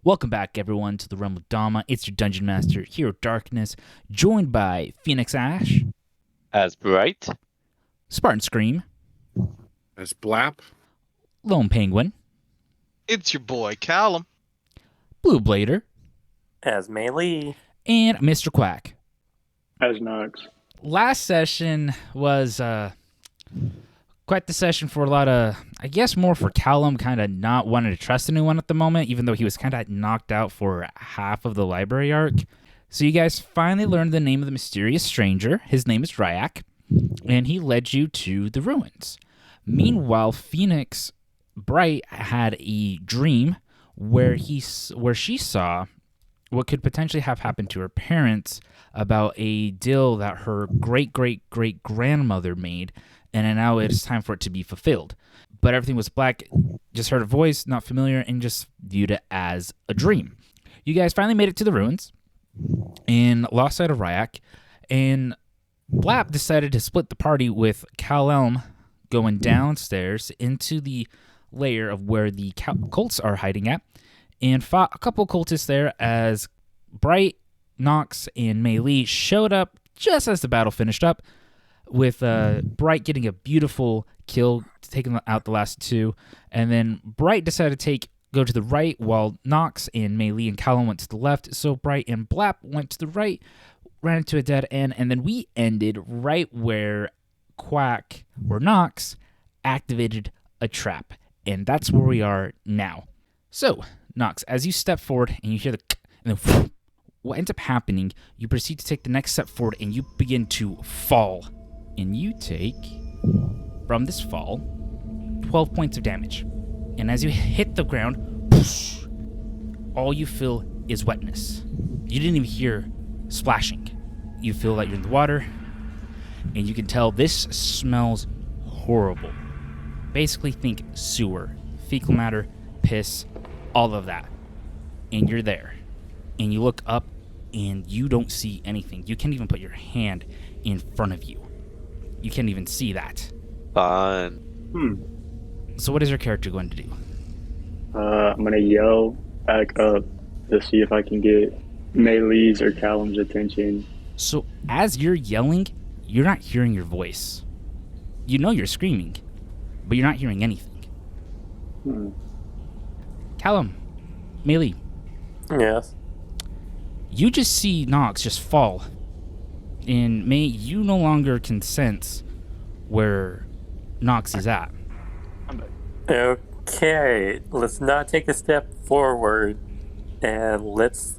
Welcome back, everyone, to the Realm of Dama. It's your Dungeon Master, Hero Darkness, joined by Phoenix Ash, As bright. Spartan Scream, As Blap. Lone Penguin, It's your boy Callum. Blue Blader, As Melee. and Mr. Quack. As Nox. Last session was quite the session for a lot of, I guess more for Callum, kind of not wanting to trust anyone at the moment, even though he was kind of knocked out for half of the library arc. So you guys finally learned the name of the mysterious stranger. His name is Ryak, and he led you to the ruins. Meanwhile, Phoenix Bright had a dream where she saw what could potentially have happened to her parents about a deal that her great-great-great-grandmother made, and now it's time for it to be fulfilled. But everything was black, just heard a voice, not familiar, and just viewed it as a dream. You guys finally made it to the ruins and lost sight of Ryak, and Blap decided to split the party with Callum going downstairs into the lair of where the cults are hiding at, and fought a couple cultists there as Bright, Nox, and Melee showed up just as the battle finished up, with Bright getting a beautiful kill, taking out the last two, and then Bright decided to go to the right while Nox and Melee and Callum went to the left, so Bright and Blap went to the right, ran into a dead end, and then we ended right where Quack or Nox activated a trap, and that's where we are now. So, Nox, as you step forward and you hear the and then what ends up happening, you proceed to take the next step forward and you begin to fall. And you take, from this fall, 12 points of damage. And as you hit the ground, whoosh, all you feel is wetness. You didn't even hear splashing. You feel like you're in the water, and you can tell this smells horrible. Basically think sewer, fecal matter, piss, all of that. And you're there. And you look up, and you don't see anything. You can't even put your hand in front of you. You can't even see that. Fun. So what is your character going to do? I'm gonna yell back up to see if I can get Melee's or Callum's attention. So as you're yelling, you're not hearing your voice. You know you're screaming, but you're not hearing anything. Callum, Melee, Yes. you just see Nox just fall. And May, you no longer can sense where Nox is at. Okay, let's not take a step forward and let's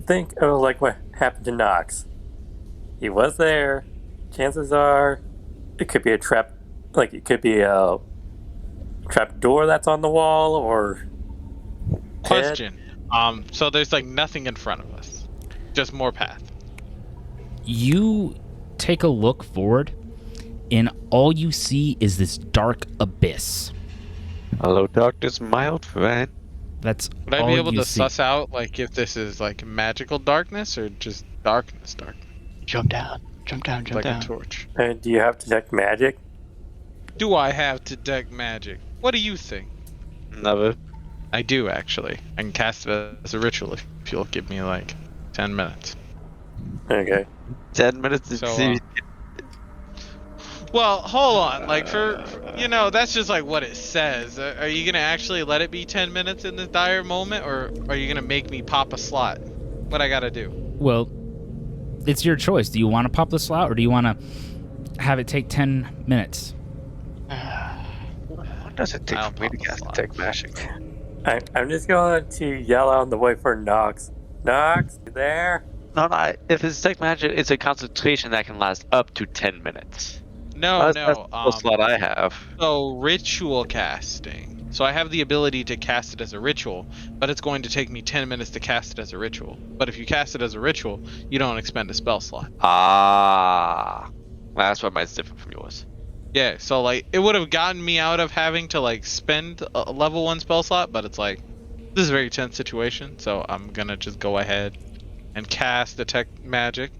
think of like what happened to Nox. He was there. Chances are it could be a trap, like it could be a trap door that's on the wall or Question. So there's like nothing in front of us. Just more path. You take a look forward, and all you see is this dark abyss. Hello, darkness, my old friend. That's Would I all be able you to see. suss out like if this is like magical darkness or just darkness? Jump down, Like a torch. And do you have detect magic? Do I have detect magic? What do you think? Never. I do actually. I can cast it as a ritual if you'll give me like 10 minutes. Okay. 10 minutes to So, see. Well, hold on. Like for that's just like what it says. Are you gonna actually let it be 10 minutes in this dire moment, or are you gonna make me pop a slot? What I gotta do? Well, it's your choice. Do you want to pop the slot, or do you want to have it take 10 minutes? What does it take I'll for me to pop the cast slot. detect magic? I'm just going to yell out on the way for Nox. Nox, you there? No, if it's detect magic, it's a concentration that can last up to 10 minutes. No, That's the slot I have. So ritual casting. So I have the ability to cast it as a ritual, but it's going to take me 10 minutes to cast it as a ritual. But if you cast it as a ritual, you don't expend a spell slot. Ah. That's why mine's different from yours. Yeah, so like it would have gotten me out of having to like spend a level 1 spell slot, but it's like this is a very tense situation, so I'm gonna just go ahead and cast detect magic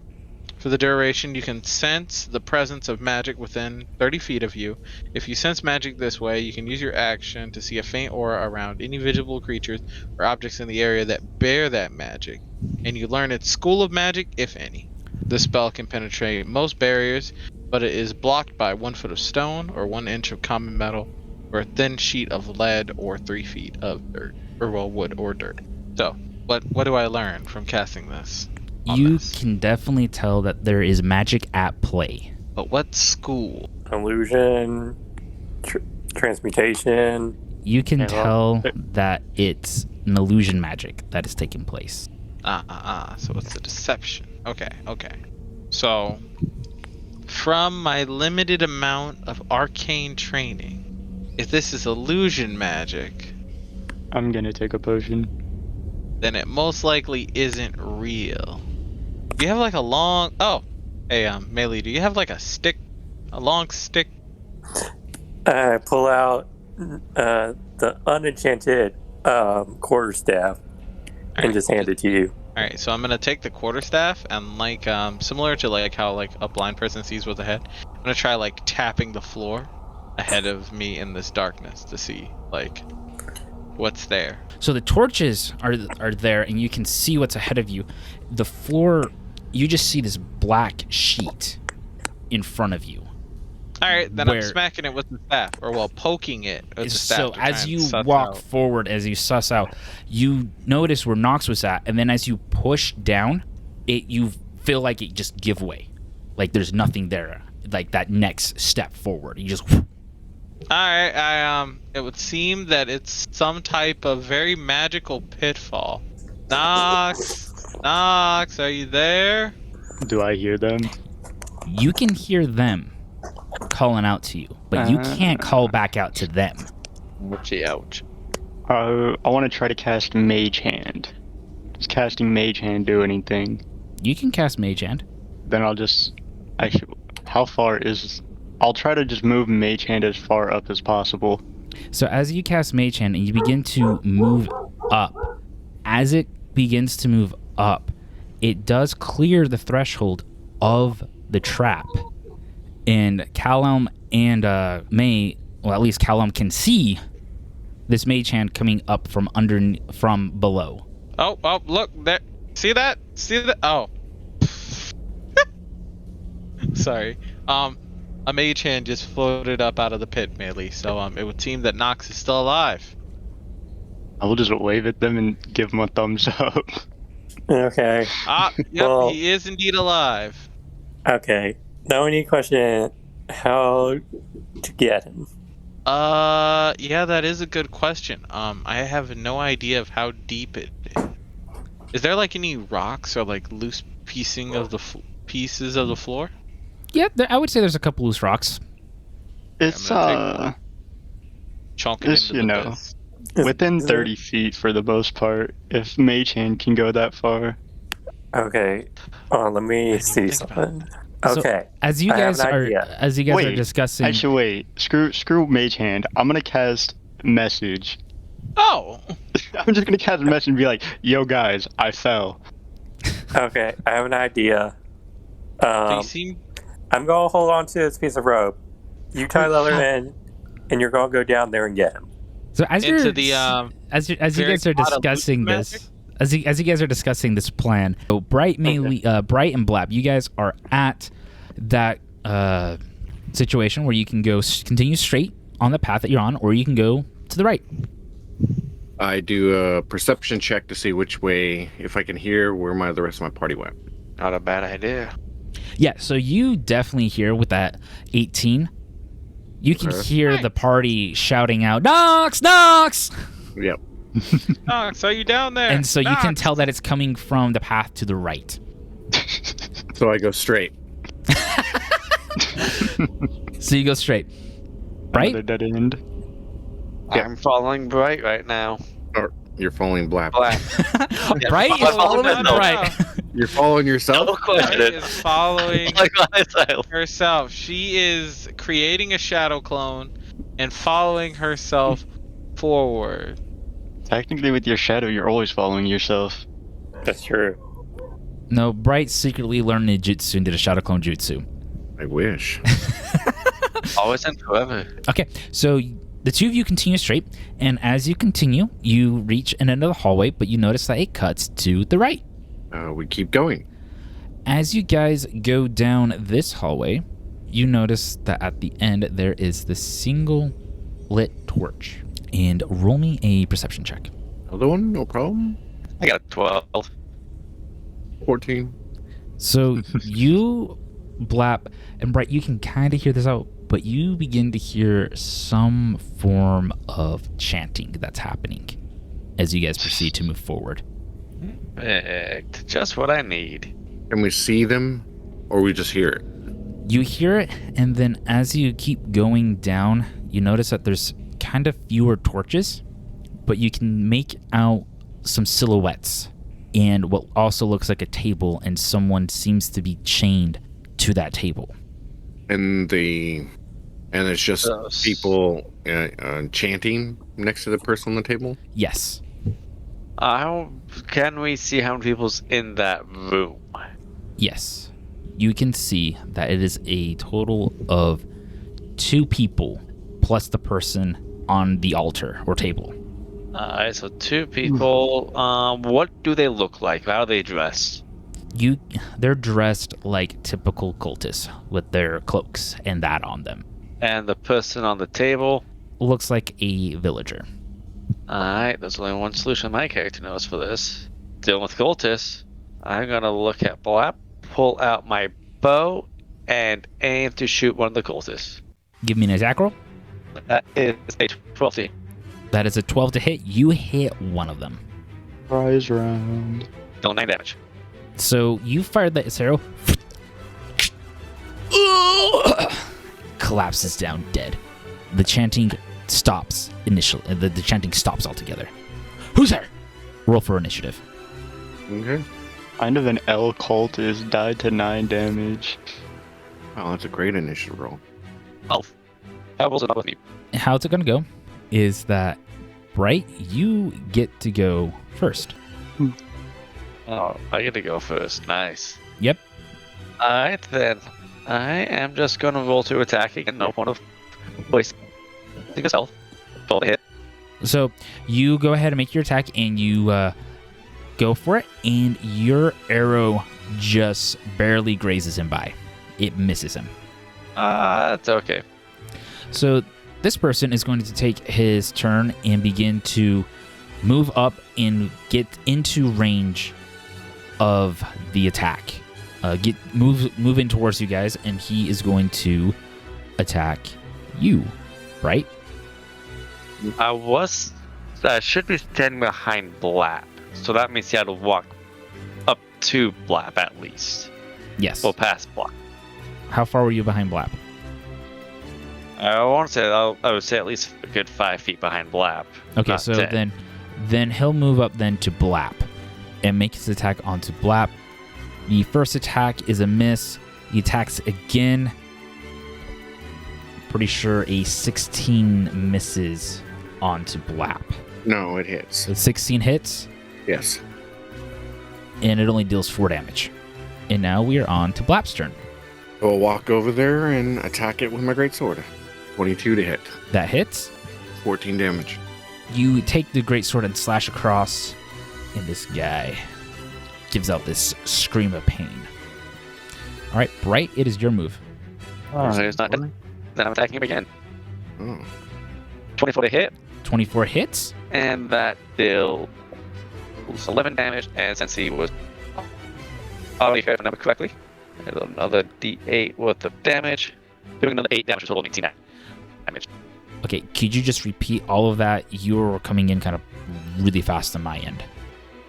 For the duration, you can sense the presence of magic within 30 feet of you. If you sense magic this way, you can use your action to see a faint aura around any visible creatures or objects in the area that bear that magic, and you learn its school of magic, if any. This spell can penetrate most barriers, but it is blocked by 1 foot of stone, or 1 inch of common metal, or a thin sheet of lead, or 3 feet of dirt, or well, wood or dirt. So, what do I learn from casting this? You can definitely tell that there is magic at play. But what school? Illusion, transmutation. You can Okay, well, tell that it's an illusion magic that is taking place. So it's a deception. Okay. So, from my limited amount of arcane training, if this is illusion magic, I'm gonna take a potion. then it most likely isn't real. Do you have like a long... Oh! Hey, Melee, do you have like a stick? A long stick? I pull out the unenchanted quarterstaff and just hand it to you. Alright, so I'm gonna take the quarterstaff and like, similar to like how like a blind person sees with a head, I'm gonna try like tapping the floor ahead of me in this darkness to see like what's there. So the torches are there, and you can see what's ahead of you. The floor, you just see this black sheet in front of you. Alright, then I'm Where- smacking it with the staff, or well, poking it with the staff. So to try as and you suss walk out. forward, as you suss out, you notice where Nox was at, and then as you push down, you feel like it just give way, like there's nothing there, like that next step forward. You just. Alright, it would seem that it's some type of very magical pitfall. Nox, are you there? Do I hear them? You can hear them calling out to you, but you can't call back out to them. Ouch. I want to try to cast Mage Hand. Does casting Mage Hand do anything? You can cast Mage Hand. Then how far is... I'll try to just move Mage Hand as far up as possible. So as you cast Mage Hand and you begin to move up, as it begins to move up, it does clear the threshold of the trap. And Callum and May, well, at least Callum can see this Mage Hand coming up from below. Oh, look, there. See that? Oh. Sorry. A mage hand just floated up out of the pit, Melee, so it would seem that Nox is still alive. I will just wave at them and give them a thumbs up. Okay. Yep, Well- he is indeed alive. Okay. Now we need to question how to get him. Yeah, that is a good question. I have no idea of how deep it is. Is there like any rocks or like loose piecing of the pieces of the floor? Yeah, I would say there's a couple loose rocks. It's, Chunk it Just, into you the know, bits. within Is it- 30 feet for the most part, if Mage Hand can go that far. Okay. Let me didn't see think about something. So- Okay. As you I have guys an are idea. discussing, Actually, wait. Screw Mage Hand. I'm gonna cast Message. Oh! I'm just gonna cast a message and be like, "Yo, guys, I fell." Okay. I have an idea. So you seem... I'm going to hold on to this piece of rope. You tie the other end, and you're going to go down there and get him. so as into you're the, as you very guys are pot of discussing loose this, as you guys are discussing this plan, so Bright and Blap, you guys are at that situation where you can go continue straight on the path that you're on, or you can go to the right. I do a perception check to see which way, if I can hear where the rest of my party went. Not a bad idea. Yeah, so you definitely hear with that 18, you can hear the party shouting out, "Nox! Nox!" Yep. Nox, are you down there? And so you can Nox! tell that it's coming from the path to the right. So I go straight. So you go straight. Another Right? dead end. Yeah. I'm following Bright right now. Or you're following Blap. Blap. Bright is follow following myself. Bright. You're following yourself? No Bright question. is following Like myself. herself. She is creating a shadow clone and following herself forward. Technically, with your shadow, you're always following yourself. That's true. No, Bright secretly learned ninjutsu and did a shadow clone jutsu. I wish. Always and forever. Okay, so the two of you continue straight, and as you continue, you reach an end of the hallway, but you notice that it cuts to the right. We keep going. As you guys go down this hallway, you notice that at the end there is the single lit torch. And roll me a perception check. Another one, no problem. I got a 12. 14. So you, Blap, and Bright, you can kind of hear this out, but you begin to hear some form of chanting that's happening as you guys proceed to move forward. Perfect. Just what I need. Can we see them, or we just hear it? You hear it, and then as you keep going down, you notice that there's kind of fewer torches, but you can make out some silhouettes and what also looks like a table, and someone seems to be chained to that table. And it's just people chanting next to the person on the table? Yes. How can we see how many people's in that room? Yes. You can see that it is a total of 2 people plus the person on the altar or table. Alright, so 2 people. What do they look like? How are they dressed? They're dressed like typical cultists with their cloaks and that on them. And the person on the table? Looks like a villager. Alright, there's only one solution my character knows for this. Dealing with cultists. I'm gonna look at Blap, pull out my bow, and aim to shoot one of the cultists. Give me an attack roll. That is a 12. That is a 12 to hit. You hit one of them. Prize round. Deal 9 damage. So you fired that arrow. Collapses down dead. The chanting stops initially. The chanting stops altogether. Who's there? Roll for initiative. Okay. Kind of an L cultist died to 9 damage. Wow, that's a great initiative roll. 12. How was it up with me? How it's going to go is that, Bright, you get to go first. Oh, I get to go first. Nice. Yep. Alright then. I am just gonna roll to attack again. No point of voice. Think of self. 12 to hit. So you go ahead and make your attack, and you go for it, and your arrow just barely grazes him by. It misses him. That's okay. So this person is going to take his turn and begin to move up and get into range of the attack. Move in towards you guys, and he is going to attack you, right? I should be standing behind Blap, so that means he had to walk up to Blap at least. Yes. Well, past Blap. How far were you behind Blap? I want to say I would say at least a good 5 feet behind Blap. Okay, not so 10. then he'll move up then to Blap and make his attack onto Blap. The first attack is a miss. He attacks again. Pretty sure a 16 misses onto Blap. No, it hits. So 16 hits, Yes. and it only deals 4 damage. And now we are on to Blap's turn. I'll walk over there and attack it with my greatsword. 22 to hit. That hits. 14 damage. You take the greatsword and slash across, and this guy gives out this scream of pain. All right, Bright, it is your move. Oh, he's not dead. Then I'm attacking him again. Oh. 24 to hit, 24 hits. and that deals 11 damage. And since he was already fair if I remember correctly, there's another D8 worth of damage. Doing another 8 damage, total 18 damage. Okay, could you just repeat all of that? You were coming in kind of really fast on my end.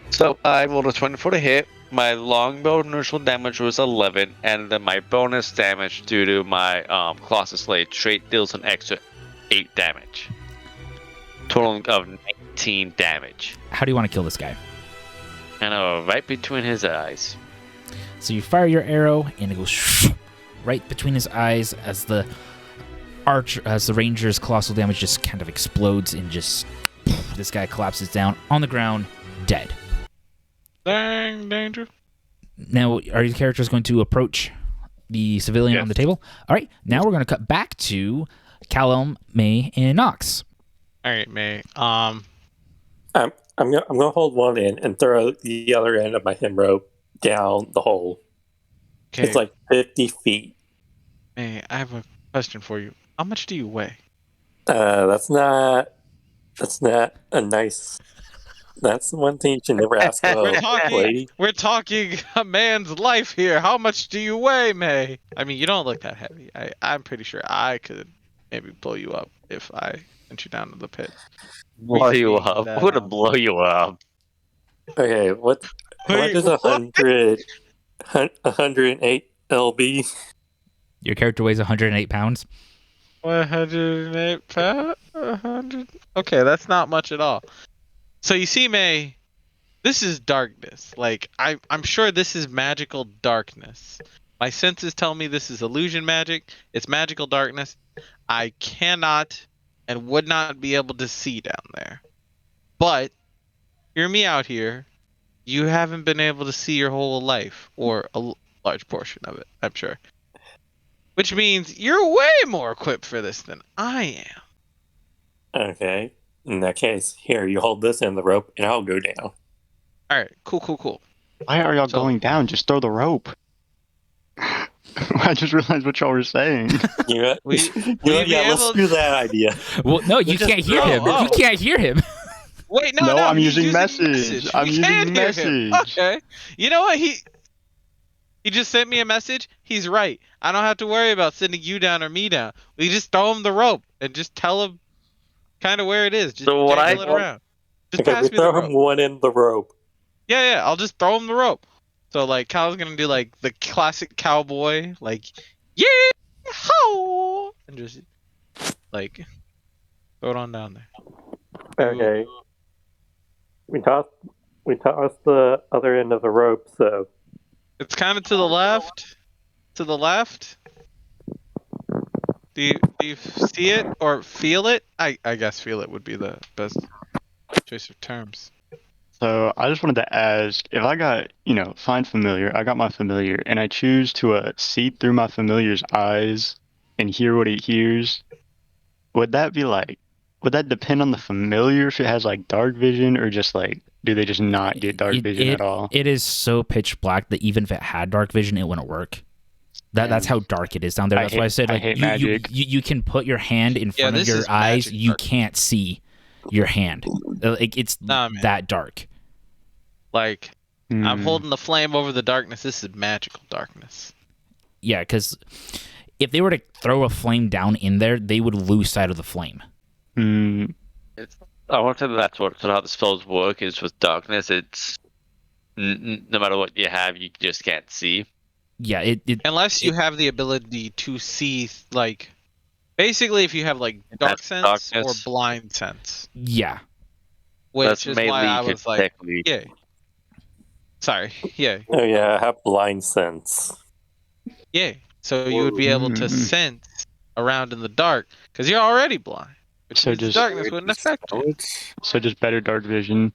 So I rolled a 24 to hit. My longbow initial damage was 11, and then my bonus damage due to my Colossus Blade trait deals an extra 8 damage. Total of 19 damage. How do you want to kill this guy? And right between his eyes. So you fire your arrow, and it goes right between his eyes as the ranger's colossal damage just kind of explodes, and just this guy collapses down on the ground, dead. Dang, danger. Now, are your characters going to approach the civilian on the table? All right. Now we're going to cut back to Callum, May, and Knox. All right, May. I'm gonna hold one end and throw the other end of my hem rope down the hole. Okay, It's like 50 feet. May, I have a question for you. How much do you weigh? That's not a nice. That's one thing you should never ask a lady. We're talking a man's life here. How much do you weigh, May? I mean, you don't look that heavy. I'm pretty sure I could maybe blow you up if I sent you down to the pit. Blow you figured up. that I'm gonna out. blow you up. Okay, what is 108 lb? Your character weighs 108 pounds. 108 pounds? 100? Okay, that's not much at all. So you see, May, this is darkness. Like, I'm sure this is magical darkness. My senses tell me this is illusion magic. It's magical darkness. I cannot and would not be able to see down there. But, hear me out here. You haven't been able to see your whole life, or a large portion of it, I'm sure. Which means you're way more equipped for this than I am. Okay, in that case, here, you hold this end of the rope and I'll go down. Alright, cool. Why are y'all So- going down? Just throw the rope. I just realized what y'all were saying. You know, We- you know, we'd be yeah, let's able- do that idea. Well, no, you just- can't hear him. Oh. You can't hear him. Wait, no, No, I'm he's using message. I'm We using can hear him. message. Okay. You know what? He just sent me a message. He's right. I don't have to worry about sending you down or me down. We just throw him the rope and just tell him kind of where it is. Just So what I dangle it want- around. Just Okay, pass we me the throw rope. him one end of the rope. Yeah. I'll just throw him the rope. So like Kyle's gonna do like the classic cowboy, like yeah, ho, and just like throw it on down there. Okay. We toss the other end of the rope, so It's kind of to the left. To the left. Do you see it or feel it? I guess feel it would be the best choice of terms. So I just wanted to ask, if I got, find familiar, I got my familiar, and I choose to see through my familiar's eyes and hear what he hears, would that depend on the familiar if it has like dark vision, or just like, do they just not get dark vision at all? It is so pitch black that even if it had dark vision, it wouldn't work. That's how dark it is down there. That's why I said, like, hate you magic. you can put your hand in front of this your is eyes, magic you dark. can't see your hand. Like, it's Nah, man. that dark. Like I'm Hmm. holding the flame over the darkness. This is magical darkness. Yeah, because if they were to throw a flame down in there, they would lose sight of the flame. Hmm. I want to say that's how the spells work. Is with darkness, it's no matter what you have, you just can't see. Yeah, it Unless you have the ability to see, like, basically if you have like dark That's sense darkness. or blind sense, yeah. which That's is mainly why I was like, technically. yeah. Sorry, yeah. oh yeah, I have blind sense. Yeah, so you would be able to sense around in the dark because you're already blind. Which So means just- darkness wouldn't affect you. So just better dark vision,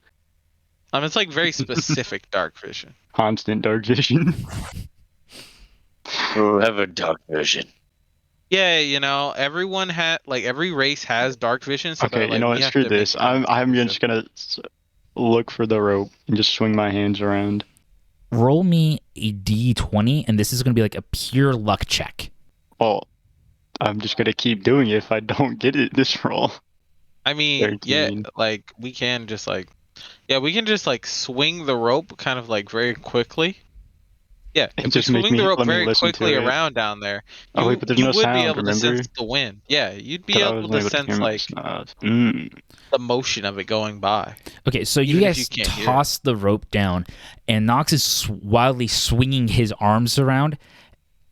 It's like very specific dark vision. constant dark vision. Whoever dark vision. Yeah, everyone every race has dark vision. So Okay, they're like, we what? have Screw to make this. it I'm inclusive. just gonna look for the rope and just swing my hands around. Roll me a d20, and this is going to be like a pure luck check. Well, I'm just gonna keep doing it if I don't get it this roll. I mean, yeah, 13. like we can just swing the rope kind of like very quickly. Yeah, And if just we make swing the me- rope let me very listen to quickly it. around down there, Oh, you, wait, but there's you no would be sound, able to remember? sense the wind. Yeah, you'd be But I able wasn't to able to sense hear my like snot. the motion of it going by. Okay, so Even you if guys you can't hear it. toss the rope down, and Nox is wildly swinging his arms around.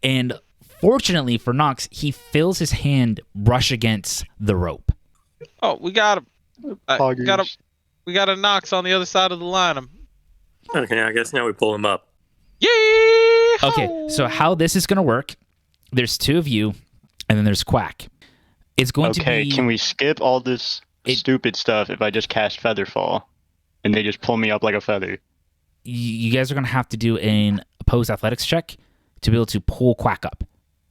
And fortunately for Nox, he feels his hand brush against the rope. Oh, we got him. Poggers. We got a Knox on the other side of the line. Okay, I guess now we pull him up. Yeah. Okay, so how this is going to work, there's two of you, and then there's Quack. It's going to Okay, be... can we skip all this stupid stuff if I just cast Featherfall and they just pull me up like a feather? you guys are going to have to do an opposed athletics check to be able to pull Quack up.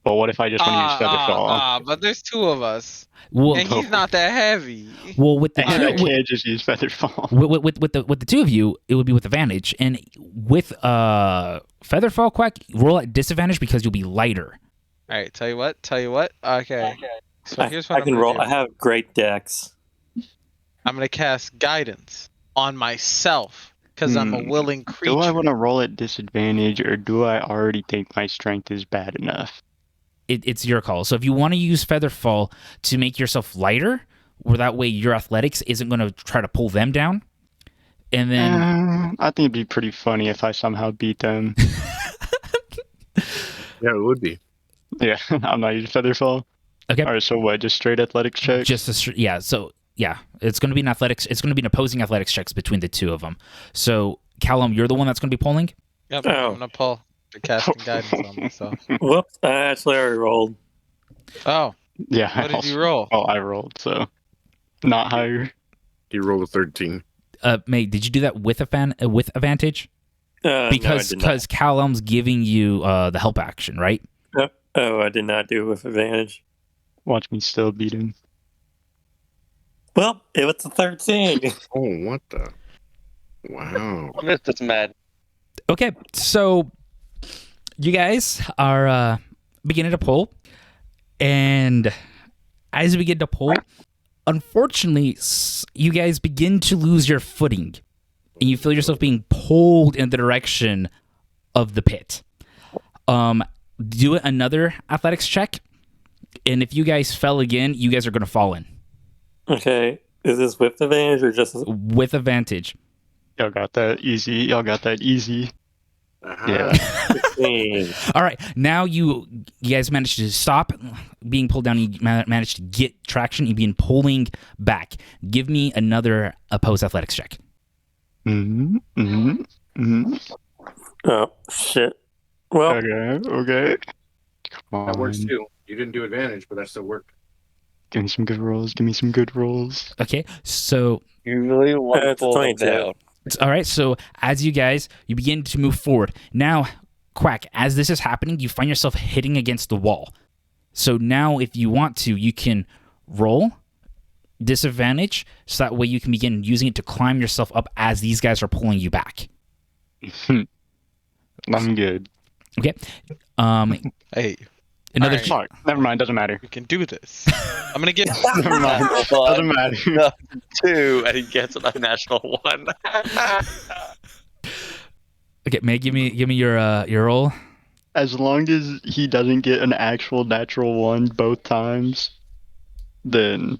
But what if I just want to use Featherfall? But there's two of us, Well, and he's not that heavy. well, with the And I two, can't just use Featherfall. with the two of you, it would be with advantage, and with Featherfall, Quack, roll at disadvantage because you'll be lighter. All right, tell you what. Okay. So here's what I I'm can gonna roll. do. I have great decks. I'm gonna cast guidance on myself because I'm a willing creature. Do I want to roll at disadvantage, or do I already think my strength is bad enough? It's your call. So if you want to use Featherfall to make yourself lighter, where that way your athletics isn't going to try to pull them down, and then I think it'd be pretty funny if I somehow beat them. Yeah, it would be. Yeah, I'm not using Featherfall. okay, All right, so what? Just straight athletics check? yeah. So yeah, it's going to be an athletics. It's going to be an opposing athletics checks between the two of them. So Callum, you're the one that's going to be pulling. Yep, Oh. I'm gonna pull the casting guidance on myself. Whoops! I actually already rolled. Oh, Yeah. what did you roll? Oh, I rolled, so not higher. He rolled a 13. May, did you do that with with advantage? Because no, I did not. Callum's giving you the help action, right? Oh, I did not do it with advantage. Watch me still beat him. Well, it was a 13. Oh, what the? Wow. This is mad. Okay, so you guys are beginning to pull, and as you begin to pull, unfortunately, you guys begin to lose your footing, and you feel yourself being pulled in the direction of the pit. Do another athletics check, and if you guys fell again, you guys are going to fall in Okay, is this with advantage or just? with advantage. Y'all got that easy. Uh-huh. Yeah. 16. All right, now you guys managed to stop being pulled down. You managed to get traction. You've been pulling back. Give me another opposed athletics check. Oh shit! Well, Okay. Come That works on. too. You didn't do advantage, but that still worked. Give me some good rolls. Okay, so You really want to It's pull them 22. down. all right. So as you begin to move forward now, Quack. As this is happening, you find yourself hitting against the wall. So now, if you want to, you can roll disadvantage, so that way you can begin using it to climb yourself up as these guys are pulling you back. I'm good. Okay. I hate you. Another. All right. Sorry. Never mind. Doesn't matter. We can do this. I'm gonna get. Never mind. Doesn't matter. No, 2, and he gets a national 1. Okay, May, give me your roll. As long as he doesn't get an actual natural 1 both times, then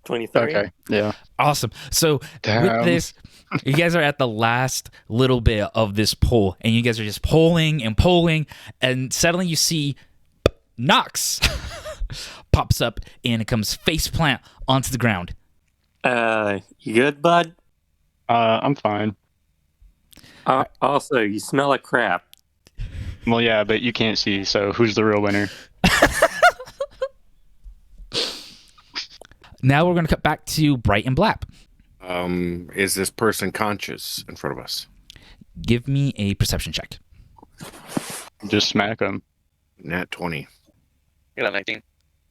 23. okay. Yeah. Awesome. So Damn. with this, you guys are at the last little bit of this pull, and you guys are just pulling, and suddenly you see Nox pops up, and it comes face plant onto the ground. You good, bud? I'm fine. Also, you smell like crap. Well, yeah, but you can't see, so who's the real winner? Now we're going to cut back to Bright and Blap. Is this person conscious in front of us? Give me a perception check. Just smack him. Nat 20. You got 19.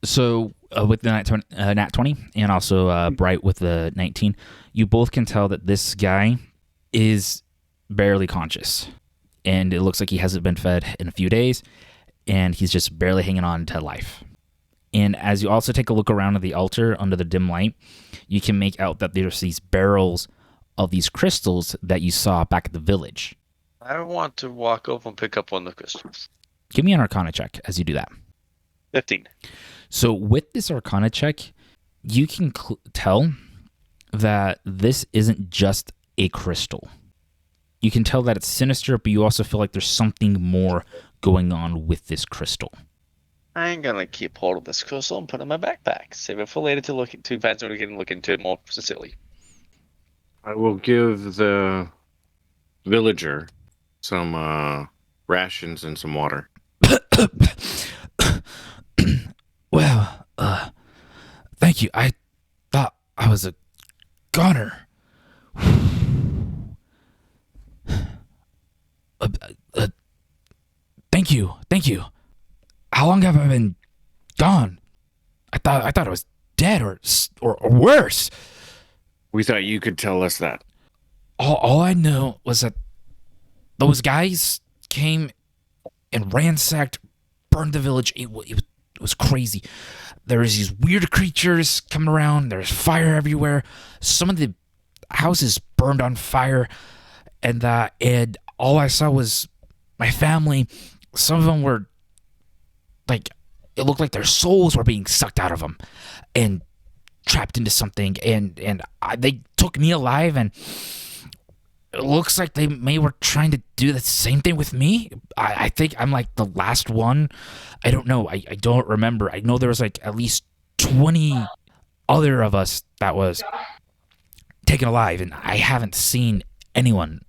So with the nat 20 and also Bright with the 19, you both can tell that this guy is barely conscious. And it looks like he hasn't been fed in a few days, and he's just barely hanging on to life. And as you also take a look around at the altar under the dim light, you can make out that there's these barrels of these crystals that you saw back at the village. I want to walk over and pick up one of the crystals. Give me an Arcana check as you do that. 15. So with this Arcana check, you can tell that this isn't just a crystal. You can tell that it's sinister, but you also feel like there's something more going on with this crystal. I ain't gonna keep hold of this crystal and put it in my backpack. Save it for later to look into fancy we can look into it more sincerely. I will give the villager some rations and some water. Well, thank you. I thought I was a goner. thank you. How long have I been gone? I thought I was dead or worse. We thought you could tell us that. All I know was that those guys came and ransacked, burned the village. It was crazy. There was these weird creatures coming around. There's fire everywhere. Some of the houses burned on fire, and all I saw was my family. Some of them were like, it looked like their souls were being sucked out of them and trapped into something. And they took me alive, and it looks like they were trying to do the same thing with me. I think I'm like the last one. I don't know. I don't remember. I know there was like at least 20 other of us that was taken alive, and I haven't seen anyone.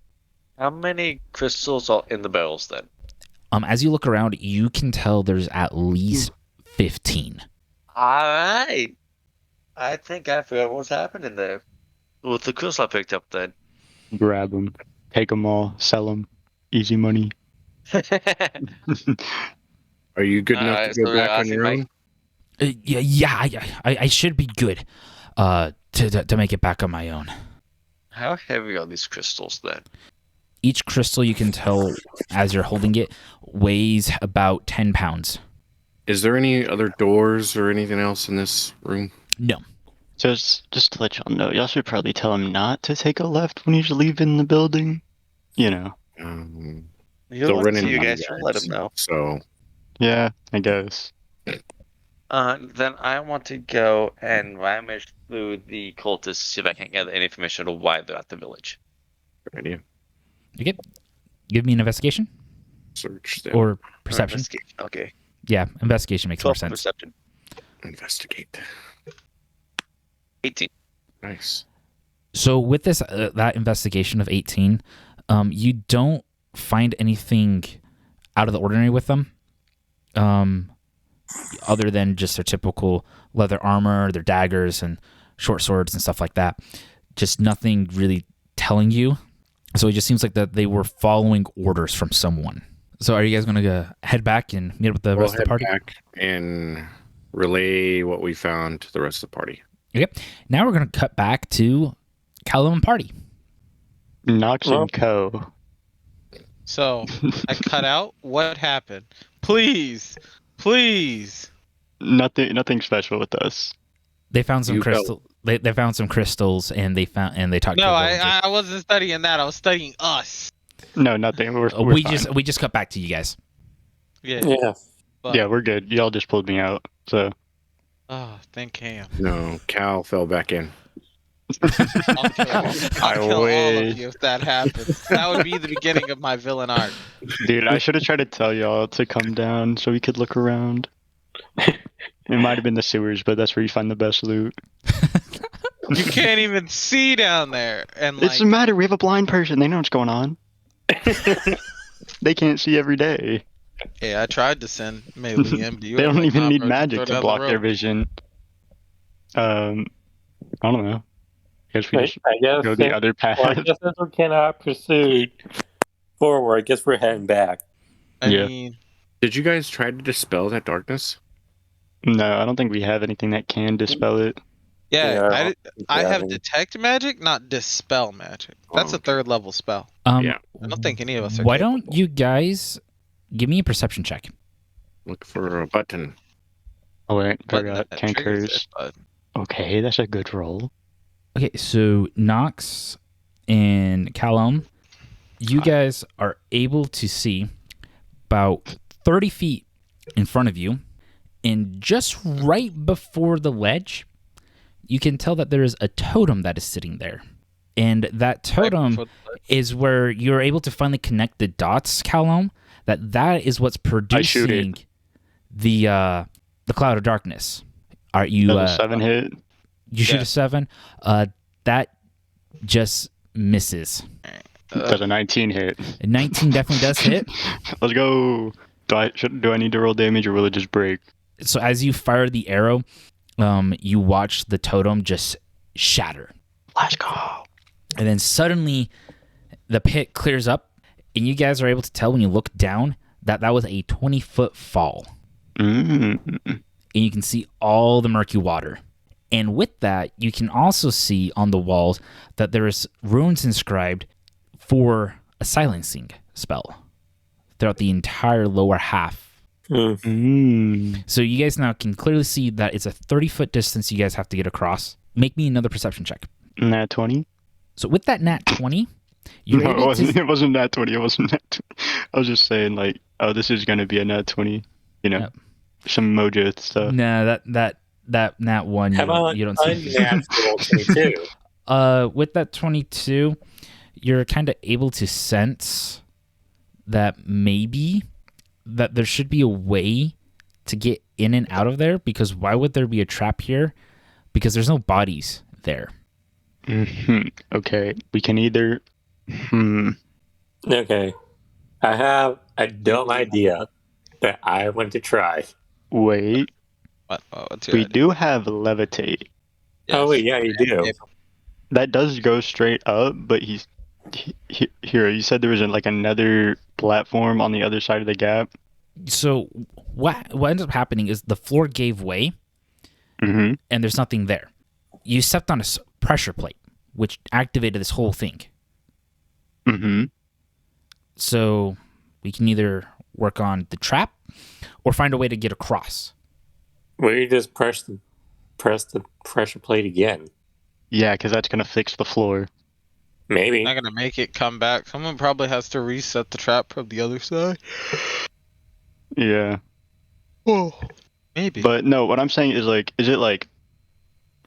How many crystals are in the barrels then? As you look around, you can tell there's at least 15. Alright. I think I forgot what's happening there. With the crystal I picked up then. Grab them, take them all, sell them, easy money. Are you good enough to go back on your own? I should be good to make it back on my own. How heavy are these crystals then? Each crystal, you can tell as you're holding it, weighs about 10 pounds. Is there any other doors or anything else in this room? No. Just to let y'all know, y'all should probably tell him not to take a left when he's leaving the building. You know. He'll run into you guys. Let him know. So. Yeah, I guess. Then I want to go and rummage through the cultists, see if I can gather any information on why they're at the village. Good idea. Okay. Give me an investigation. Search them. Or perception. Okay. Yeah, investigation makes more sense. Perception. Investigate. 18. Nice. So with this, that investigation of 18, you don't find anything out of the ordinary with them, other than just their typical leather armor, their daggers, and short swords and stuff like that. Just nothing really telling you. So it just seems like that they were following orders from someone. So are you guys going to head back and meet up with the rest of the party? Head back and relay what we found to the rest of the party. Okay. Now we're going to cut back to Callum and party. Nox and Co. So, I cut out. What happened? Please. Nothing special with us. They found some crystal. They found some crystals, and they talked. No, to I wasn't studying that. I was studying us. No, nothing. We're we fine. just cut back to you guys. Yeah. But, Yeah, we're good. Y'all just pulled me out. So. Oh, thank Cam. No, Cal fell back in. I'll kill all of you if that happens. That would be the beginning of my villain arc. Dude, I should have tried to tell y'all to come down so we could look around. It might have been the sewers, but that's where you find the best loot. You can't even see down there. And It doesn't matter. We have a blind person. They know what's going on. They can't see every day. Yeah, I tried to send Melee M to you. They don't even need Bro, magic throw to down block the their road. vision. I don't know. I guess we just I guess go the other path. Well, I guess since we cannot proceed forward, I guess we're heading back. I Yeah. mean, Did you guys try to dispel that darkness? No, I don't think we have anything that can dispel it. yeah, I have Yeah. detect magic, not dispel magic. That's a Okay. 3rd level spell. Yeah. I don't think any of us are. Why don't capable. you guys give me a perception check? Look for a button. Oh wait, Button forgot. that triggers it, Tankers. but- Okay, that's a good roll. Okay, so Nox and Callum, you guys are able to see about 30 feet in front of you, and just right before the ledge, you can tell that there is a totem that is sitting there. And that totem before is where you're able to finally connect the dots, Callum, that is what's producing the cloud of darkness. Are you Level 7 hit. you shoot Yeah. a 7? That just misses. Does a 19 hit? A 19 definitely does hit. Let's go. Do I need to roll damage or will it just break? So as you fire the arrow, you watch the totem just shatter. Let's go. And then suddenly the pit clears up, and you guys are able to tell when you look down that was a 20-foot fall. Mm. And you can see all the murky water. And with that, you can also see on the walls that there is runes inscribed for a silencing spell throughout the entire lower half. So you guys now can clearly see that it's a 30-foot distance you guys have to get across. Make me another perception check. Nat 20? So with that nat 20, you're No, able to... it wasn't nat 20. It wasn't nat 20. I was just saying, like, oh, this is going to be a nat 20. You know, Yep. some mojo stuff. Nah, that nat 1, How about you don't see. unnatural 22? With that 22, you're kind of able to sense that maybe that there should be a way to get in and out of there, because why would there be a trap here? Because there's no bodies there. Okay, we can either... Okay. I have a dumb idea that I want to try. Wait, What's your we idea? do have levitate. Oh, wait, yeah, you do. That does go straight up, but here, you said there was like another platform on the other side of the gap. So what ends up happening is the floor gave way, Mm-hmm. and there's nothing there. You stepped on a pressure plate, which activated this whole thing. Mm-hmm. So we can either work on the trap or find a way to get across. Well, you just press the pressure plate again. Yeah, because that's going to fix the floor. Maybe. Not gonna make it come back. Someone probably has to reset the trap from the other side. Yeah. Oh, maybe. But no, what I'm saying is like, is it like,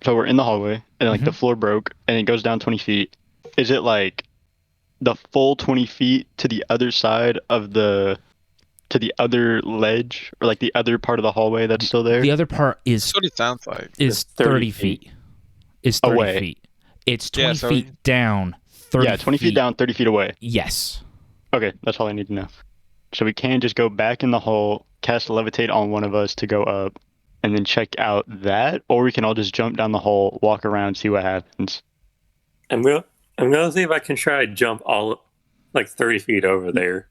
so we're in the hallway and like the floor broke and it goes down 20 feet. Is it like the full 20 feet to the other side of to the other ledge, or like the other part of the hallway that's still there? The other part is That's what it sounds like. is 30 feet. Is 30 Away. feet. It's 20 Yeah, so feet down, 30 Yeah, 20 feet down, 30 feet away. Yes. Okay, that's all I need to know. So we can just go back in the hole, cast levitate on one of us to go up, and then check out that, or we can all just jump down the hole, walk around, see what happens. I'm gonna see if I can try to jump all like 30 feet over there.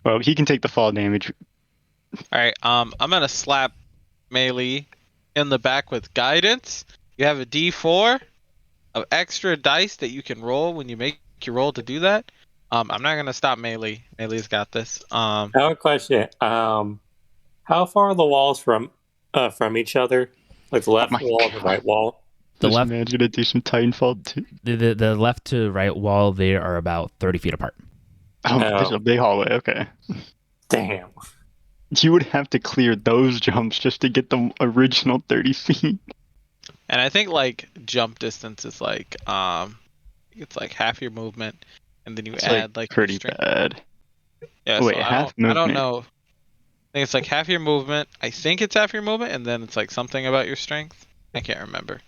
Well, he can take the fall damage. All right. I'm gonna slap Melee in the back with guidance. You have a D4 of extra dice that you can roll when you make your roll to do that. I'm not gonna stop Melee. Melee's got this. I have a question. How far are the walls from each other? Like the left my wall and the God. right wall? The This left man's gonna do some Titanfall too. the left to right wall, they are about 30 feet apart. Oh, No. this is a big hallway. Okay. Damn. You would have to clear those jumps just to get the original 30 feet. And I think like jump distance is like it's like half your movement, and then you It's add like your pretty strength. bad. Yeah. Wait, so half I don't movement. know. I think it's like half your movement. I think it's half your movement, and then it's like something about your strength. I can't remember.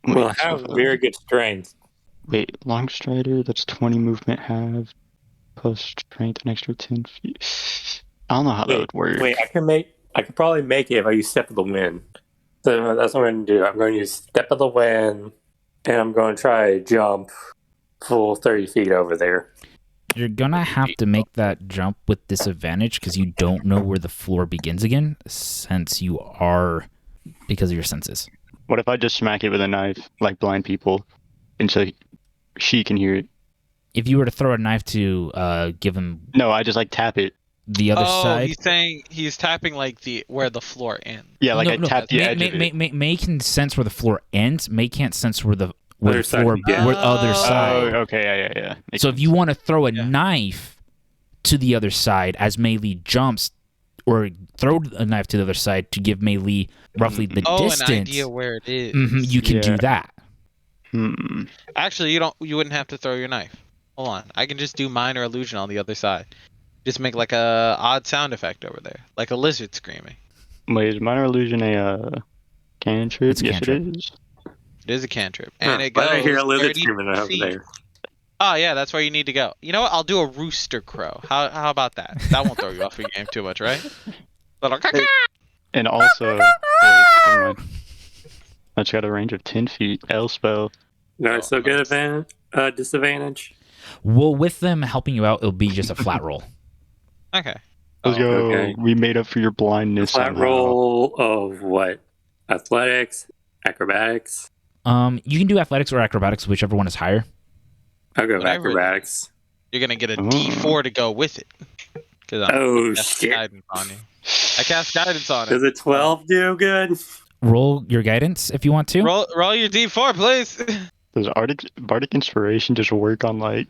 Well, Wait, I have so- very good strength. Wait, long strider, that's 20 movement half, plus strength an extra 10 feet. I don't know how that would work. Wait, I could probably make it if I use Step of the Wind. So that's what I'm going to do. I'm going to use Step of the Wind, and I'm going to try to jump full 30 feet over there. You're gonna have to make that jump with disadvantage because you don't know where the floor begins again, since you are because of your senses. What if I just smack it with a knife, like blind people, and so she can hear it? If you were to throw a knife to give him No, I just like tap it. the other side, He's saying he's tapping like where the floor ends. Yeah, like No, I no, tap the edge of it. May can sense where the floor ends. May can't sense where the Other side floor begins. where other Oh. Oh, side. okay, yeah. Makes So if sense. you want to throw a Yeah. knife to the other side as Melee jumps, or throw a knife to the other side to give Melee roughly the distance, An idea where it is. you can do Yeah. that. Actually, you wouldn't have to throw your knife. Hold on, I can just do minor illusion on the other side. Just make like a odd sound effect over there, like a lizard screaming. Wait, is minor illusion a cantrip? It's a Yes, cantrip. it is. It is a cantrip, Huh, and it why goes did I hear a lizard 30 screaming over feet. there? Oh yeah, that's where you need to go. You know what? I'll do a rooster crow. How about that? That won't throw you off your game too much, right? Little caca. And also, wait, never mind. That's got a range of 10 feet. L spell. No, it's still good disadvantage. Well, with them helping you out, it'll be just a flat roll. Okay. Let's Oh, go. okay. We made up for your blindness Flat somehow. roll of what? Athletics, acrobatics. You can do athletics or acrobatics, whichever one is higher. I'll go with Whatever. acrobatics. You're gonna get a Oh. D4 to go with it. Because Oh I cast shit! guidance on you. I cast guidance on Does it. a 12 do good? Roll your guidance if you want to. Roll your D4, please. Does Bardic Inspiration just work on like?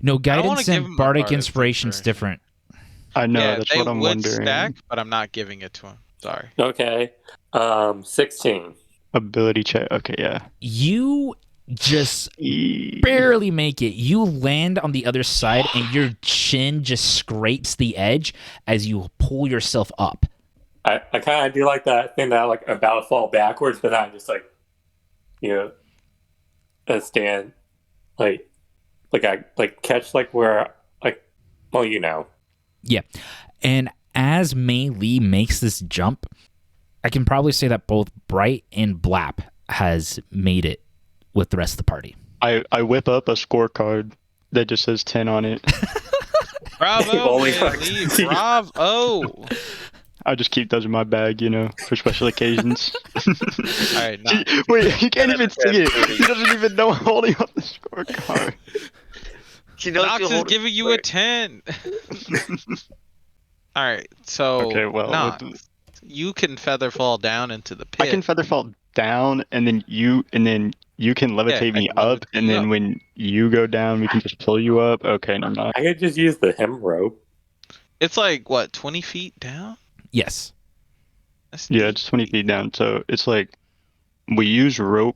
No, wanna guidance give and him a Bardic Bardic Inspiration's Inspiration. different. I know Yeah, that's they what I'm would wondering. stack, but I'm not giving it to him. Sorry. Okay. 16. Ability check. Okay, yeah. You just E- barely make it. You land on the other side and your chin just scrapes the edge as you pull yourself up. I kind of do like that thing that I like about to fall backwards, but I just like, stand, like I like catch like where like, well, Yeah. And as Mei Lee makes this jump, I can probably say that both Bright and Blap has made it with the rest of the party. I whip up a scorecard that just says 10 on it. Bravo, Only Bailey, fucking- bravo. I just keep those in my bag, for special occasions. All right, nah. Wait, he can't even see it. He doesn't even know I'm holding up the scorecard. Knox is giving you a 10. All right, so Okay, well, Knox, you can feather fall down into the pit. I can feather fall down, and then you can levitate I me can up, levitate and you then up. when you go down, we can just pull you up. Okay, no, no. I could just use the hem rope. It's like what, 20 feet down? Yes. That's Yeah, deep. it's 20 feet down. So it's like we use rope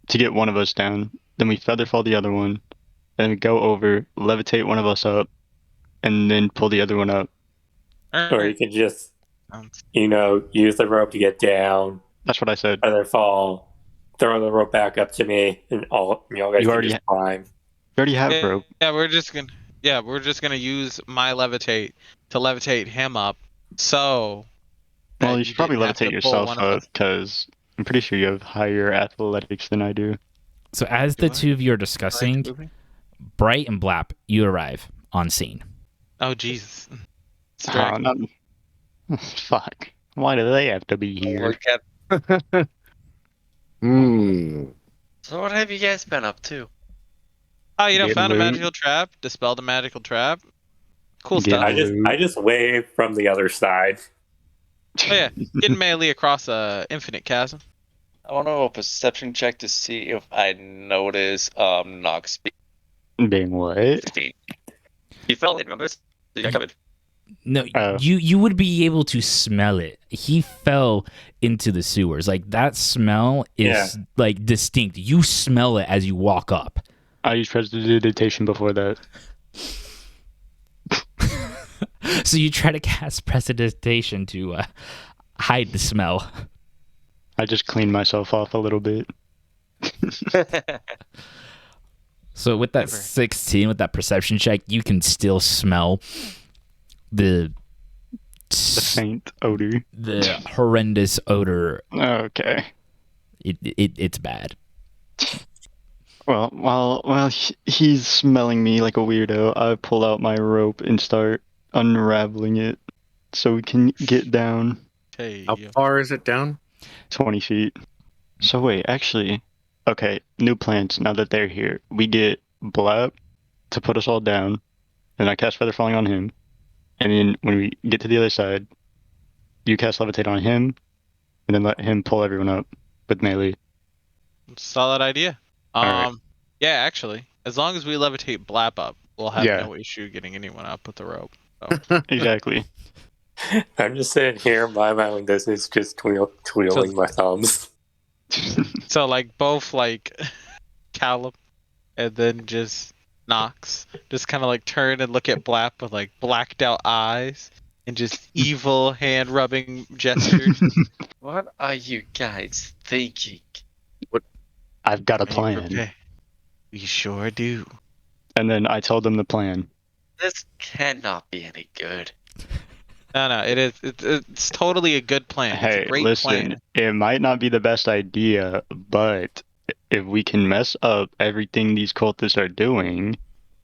to get one of us down, then we feather fall the other one, then we go over, levitate one of us up, and then pull the other one up. Or you could just, Sounds- use the rope to get down, That's what I said. feather fall, throw the rope back up to me, and all guys You can already just climb. We already have Yeah, rope. we're just gonna use my levitate to levitate him up. So Well, that you should probably didn't have levitate to pull yourself one of up us. because I'm pretty sure you have higher athletics than I do. So as Do the I? two of you are discussing, Bright and Blap, you arrive on scene. Oh Jesus! It's Oh, Dracula. fuck. Why do they have to be here? So what have you guys been up to? Oh, Get found a loot. magical trap, dispelled a magical trap. Cool Get stuff. loot. I just wave from the other side. Oh yeah, getting melee across a infinite chasm. I want to roll a perception check to see if I notice Nox Being what? speed. He fell in, remember? So you got covered. No, Oh. you would be able to smell it. He fell into the sewers. Like that smell is like distinct. You smell it as you walk up. I used prestidigitation before that. So you try to cast prestidigitation to hide the smell. I just cleaned myself off a little bit. So with that Never. 16, with that perception check, you can still smell the Faint odor. the horrendous odor. Okay. It's bad. Well, while he's smelling me like a weirdo, I pull out my rope and start unraveling it so we can get down Hey, How far is it down? 20 feet. So wait, actually, okay, new plans now that they're here. We get Blap to put us all down, and I cast Feather Falling on him. And then when we get to the other side, you cast Levitate on him, and then let him pull everyone up with melee. solid idea. Alright. Yeah, actually, as long as we levitate Blap up, we'll have Yeah. no issue getting anyone up with the rope. Exactly. I'm just sitting here, my own business, just twiddling my thumbs. So like both like Callum and then just Nox just kind of like turn and look at Blap with like blacked out eyes and just evil hand rubbing gestures. What are you guys thinking? I've got a plan. Okay. We sure do. And then I told them the plan. This cannot be any good. No, it is. It's totally a good plan. It's Hey, a great listen, plan. it might not be the best idea, but if we can mess up everything these cultists are doing,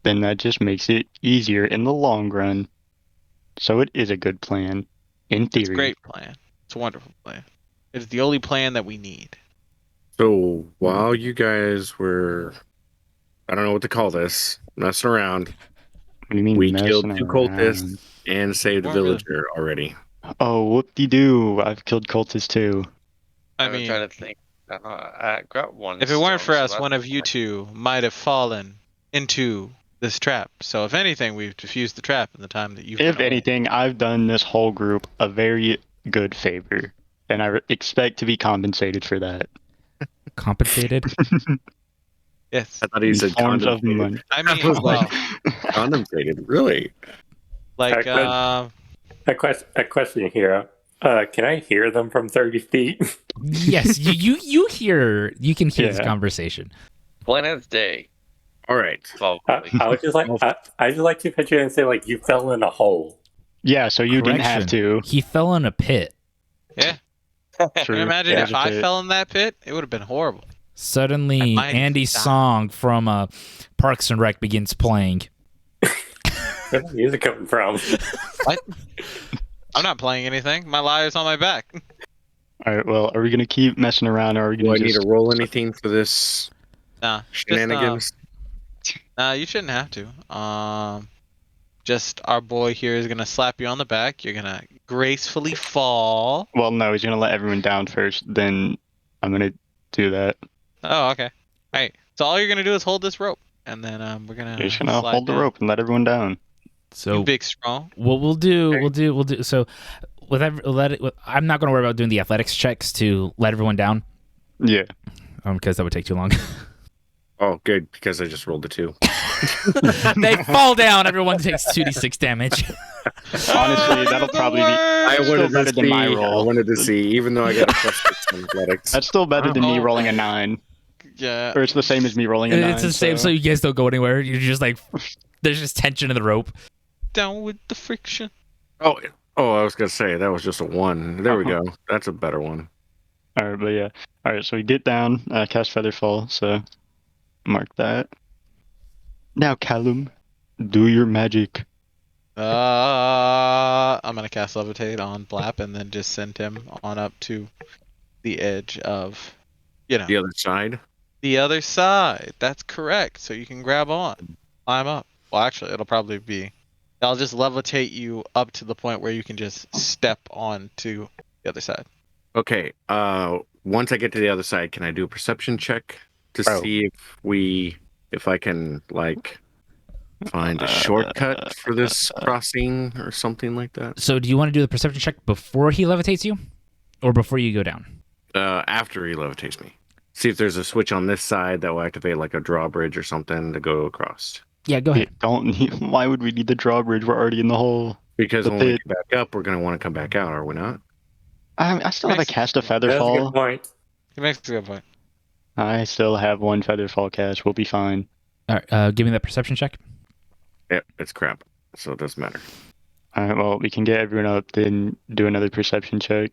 then that just makes it easier in the long run. So it is a good plan, in theory. It's a great plan. It's a wonderful plan. It's the only plan that we need. So while you guys were, I don't know what to call this, messing around, What do you mean we messing killed 2 around? cultists and saved a Weren't really- villager already. Oh, whoop-de-doo. I've killed cultists too. I I'm mean, trying to think. I got one. if it weren't for stone, us, so one of you two might have fallen into this trap. So if anything, we've defused the trap in the time that you've If been away. anything, I've done this whole group a very good favor, and I expect to be compensated for that. Compensated? Yes. I thought he In said forms of condemnated. money. I I mean, was well, like, condemnated, really? like, A question here. Can I hear them from 30 feet? Yes, you can hear this Yeah. conversation. plain as day. All right. Probably. I would just like I just like to picture and say like you fell in a hole. Yeah, so you didn't have Correction. to. He fell in a pit. yeah. True. Can you imagine Yeah, if I it- fell in that pit? It would have been horrible. Suddenly, might Andy's die. song from Parks and Rec begins playing. Where's the music coming from? I'm not playing anything. My liar's on my back. All right, well, are we going to keep messing around, or are we Do going I to need just... to roll anything for this Nah. shenanigans? Nah, you shouldn't have to. Just our boy here is gonna slap you on the back. You're gonna gracefully fall. Well, no, he's going to let everyone down first, then I'm going to do that. Oh, okay. All right. So all you're gonna do is hold this rope, and then we're gonna. You're just going to slide hold the down. rope and let everyone down. So You big strong. what we'll do. So I'm not going to worry about doing the athletics checks to let everyone down, Yeah. because that would take too long. Oh, good, because I just rolled a 2. They fall down. Everyone takes 2d6 damage. Honestly, that'll probably be... I Still wanted better to than see. my I roll. wanted to see, even though I got a +6 on athletics. That's still better than me Oh. rolling a 9. Yeah. Or it's the same as me rolling a 9. It's the same, so you guys don't go anywhere. You're just like, there's just tension in the rope. Down with the friction. Oh, I was gonna say that was just a 1. There we go. That's a better one. All right, but yeah. All right, so we get down, cast Featherfall, so mark that. Now, Callum, do your magic. I'm gonna cast Levitate on Blap and then just send him on up to the edge of, The other side. the other side. That's correct. So you can grab on, climb up. Well, actually, it'll probably be. I'll just levitate you up to the point where you can just step on to the other side. Okay. Once I get to the other side, can I do a perception check to Oh. see if I can find a shortcut for this crossing or something like that? So do you want to do the perception check before he levitates you, or before you go down? After he levitates me. See if there's a switch on this side that will activate like a drawbridge or something to go across. Yeah, go ahead. Why would we need the drawbridge? We're already in the hole. Because But when we they- get back up, we're going to want to come back out, are we not? I still have a cast of That's a good Featherfall. point. He makes a good point. I still have 1 Featherfall cast. We'll be fine. All right, give me that perception check. Yeah, it's crap. So it doesn't matter. All right, well, we can get everyone up, then do another perception check.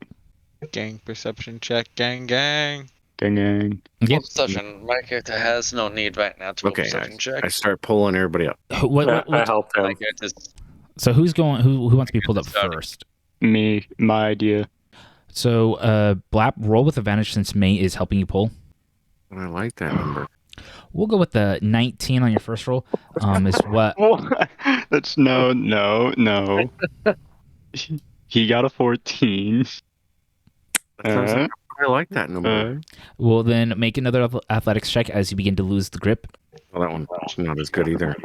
Gang perception check. Gang, gang. Gang. Yep. Perception. My character has no need right now to Okay, perception check. I start pulling everybody up. I helped My him. character's So who's going? Who wants to be pulled up Starting. first? Me, my idea. So, Blap, roll with advantage since May is helping you pull. I like that number. We'll go with the 19 on your first roll. Is what? That's no. He got a 14. That sounds like- I like that number. Well, then make another athletics check as you begin to lose the grip. Well, that one's not as good either.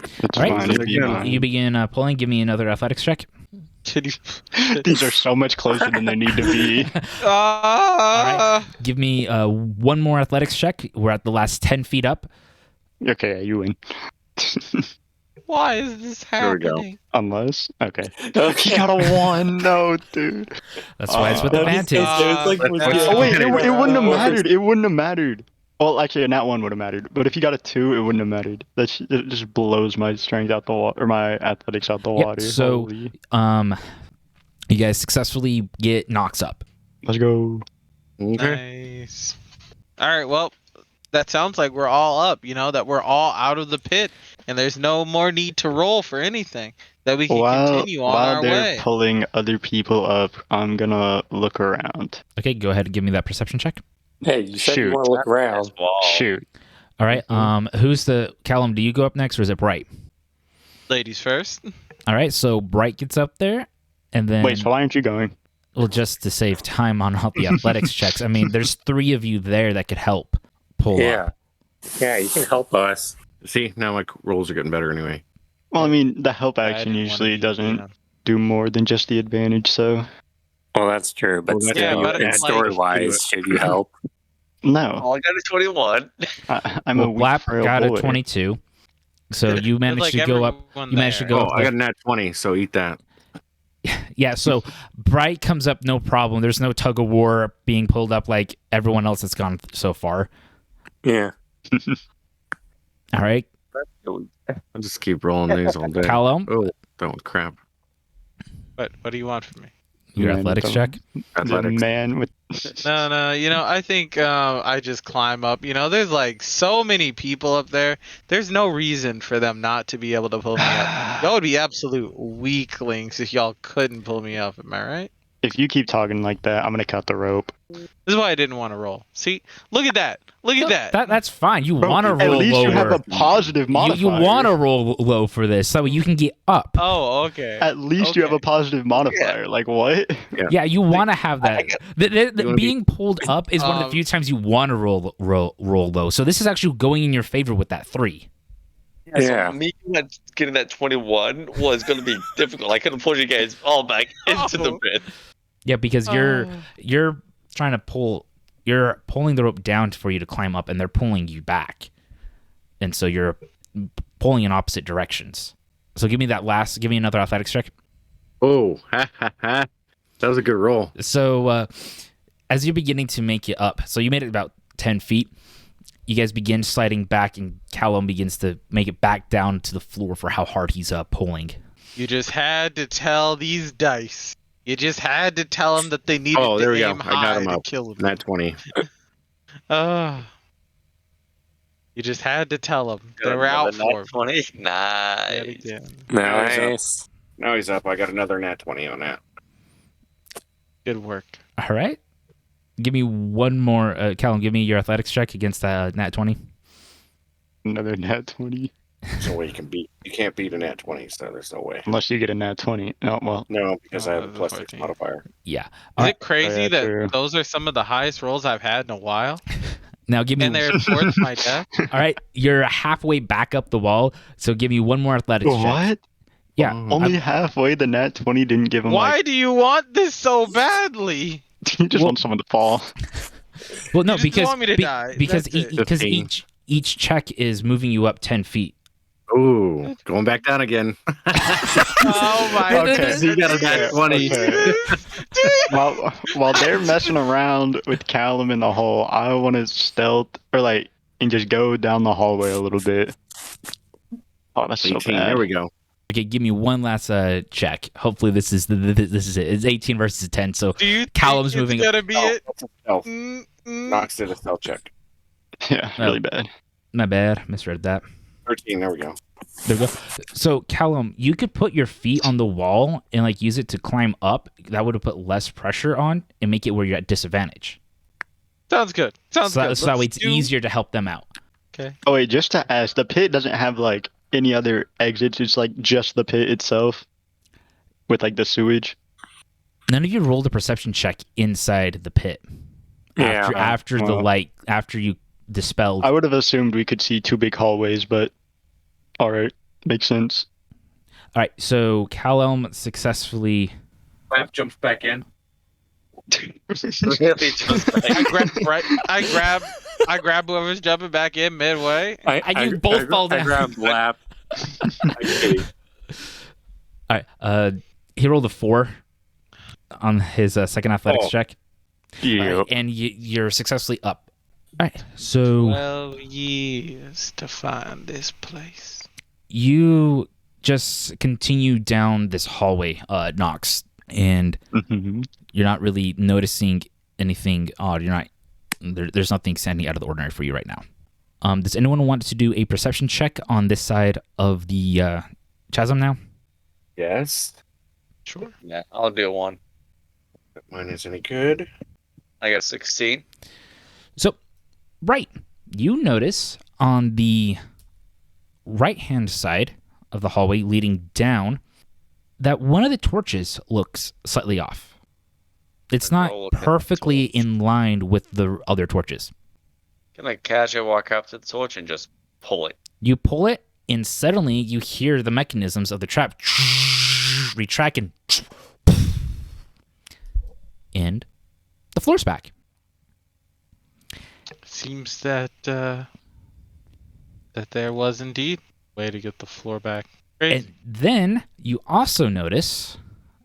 It's All right, fine. so It'll be again, fine. You begin pulling. Give me another athletics check. Can you? These are so much closer than they need to be. Give me one more athletics check. We're at the last 10 feet up. Okay, you win. Why is this There we go. happening? Unless, okay. He got a 1. No, dude. That's why it's with That'd be so advantage. good. It's like Let's- with let's- the- Oh wait, it wouldn't have Uh, mattered. It wouldn't have mattered. Well, actually, a nat 1 would have mattered. But if he got a 2, it wouldn't have mattered. It just blows my strength out the water, or my athletics out the Yep, water. so- Holy. You guys successfully get Nox up. Let's go. Okay. Nice. All right. Well, that sounds like we're all up. You know that we're all out of the pit, and there's no more need to roll for anything. that we can While continue on our they're way. pulling other people up, I'm gonna look around. Okay, go ahead and give me that perception check. Hey, you said you Shoot. want to look around. Shoot. All right. Who's the Callum? Do you go up next, or is it Bright? Ladies first. All right. So Bright gets up there, and then Wait, so why aren't you going? well, just to save time on all the athletics checks. I mean, there's 3 of you there that could help pull up. Yeah. Yeah, you can help us. See, now my rolls are getting better anyway. Well, I mean, the help I action didn't wanna usually be, doesn't do more than just the advantage, so Well, that's true, but Well, that's still, but in it's like- story-wise, should you help? no. All I got is 21. I'm Well, a weak Blap frail got boy. a 22, so you managed Like to go up. everyone You managed to there. go Oh, up. I got a nat 20, so eat that. Yeah, so Bright comes up, no problem. There's no tug of war being pulled up like everyone else that's gone so far. Yeah. All right, I'll just keep rolling these all day. Callum, Oh, that was crap. What do you want from me? your Man, athletics the- check. The Athletics. man with No, I think I just climb up. There's like so many people up there. There's no reason for them not to be able to pull me up. Y'all would be absolute weaklings if y'all couldn't pull me up. Am I right? If you keep talking like that, I'm gonna cut the rope. This is why I didn't want to roll. See? Look at that. Look at that. That's fine. You want to At roll least lower. you have a positive modifier. You want to roll low for this, so you can get up. Oh, okay. At least you have a Okay. positive modifier. Like what? Yeah, you want to have that. You wanna Being pulled up is one of the Um, few times you want to roll low. So this is actually going in your favor with that 3. Yeah. So me getting that 21 was going to be difficult. I could have pulled you guys all back into the pit. Yeah, because you're trying to pull. You're pulling the rope down for you to climb up, and they're pulling you back, and so you're pulling in opposite directions. So give me another athletics check. Oh, ha ha ha. That was a good roll. So as you're beginning to make it up, so you made it about 10 feet. You guys begin sliding back, and Callum begins to make it back down to the floor for how hard he's pulling. You just had to tell these dice. You just had to tell them that they needed Oh, there to we go. aim I got high him to up. kill them. Nat 20. You just had to tell them. They Got were out another for nat 20. Yet Nice. again. Nice. Now he's up. I got another nat 20 on that. Good work. All right. Give me one more. Callum, give me your athletics check against Nat 20. Another nat 20. There's no way you can beat. You can't beat a nat 20, so there's no way. Unless you get a nat 20. Oh, well. No, because I have a that's a plus 6 14. modifier. Yeah. Is All right. it crazy yeah, that true. those are some of the highest rolls I've had in a while? Now give me. And they're towards my death? All right. You're halfway back up the wall, so give me one more athletics check. What? Yeah. Only halfway the nat 20 didn't give him Why do you want this so badly? you just want someone to fall. Well, no, You just because want me to die. because That's it. because 15. each check is moving you up 10 feet. Ooh, going back down again. Oh my Okay. goodness. You got a nat 20. Okay. while they're messing around with Callum in the hole, I want to stealth and just go down the hallway a little bit. Oh, that's so 18. bad. There we go. Okay, give me one last check. Hopefully this is this is it. It's 18 versus 10. So Do you Callum's think moving it's up. gonna be Oh, it? that's a stealth. Mm-mm. Nox did a stealth check. Yeah, really bad. my bad, misread that. 13. There we go. There we go. So Callum, you could put your feet on the wall and use it to climb up. That would have put less pressure on and make it where you're at disadvantage. Sounds good. Sounds So good. that way Let's it's do- easier to help them out. Okay. Oh wait, just to ask, the pit doesn't have any other exits. It's just the pit itself with the sewage. None of you rolled a perception check inside the pit. Yeah. After the well. light, after you dispelled. I would have assumed we could see 2 big hallways, but all right, makes sense. All right, so Callum successfully. Blap jumps back in. Really just like, I grab whoever's jumping back in midway. You both fall down. I grabbed Blap. All right, he rolled a 4 on his second athletics check. Yeah. And you're successfully up. All right, so 12 years to find this place. you just continue down this hallway, Nox, and Mhm. you're not really noticing anything odd. You're not. There's nothing standing out of the ordinary for you right now. Does anyone want to do a perception check on this side of the chasm now? Yes. Sure. Yeah, I'll do one. If mine is any good. I got 16. So, right, you notice on the right-hand side of the hallway leading down that one of the torches looks slightly off. It's not perfectly in line with the other torches. Can I casually walk up to the torch and just pull it? You pull it, and suddenly you hear the mechanisms of the trap retract and the floor's back. Seems that that there was indeed a way to get the floor back. Great. And then you also notice,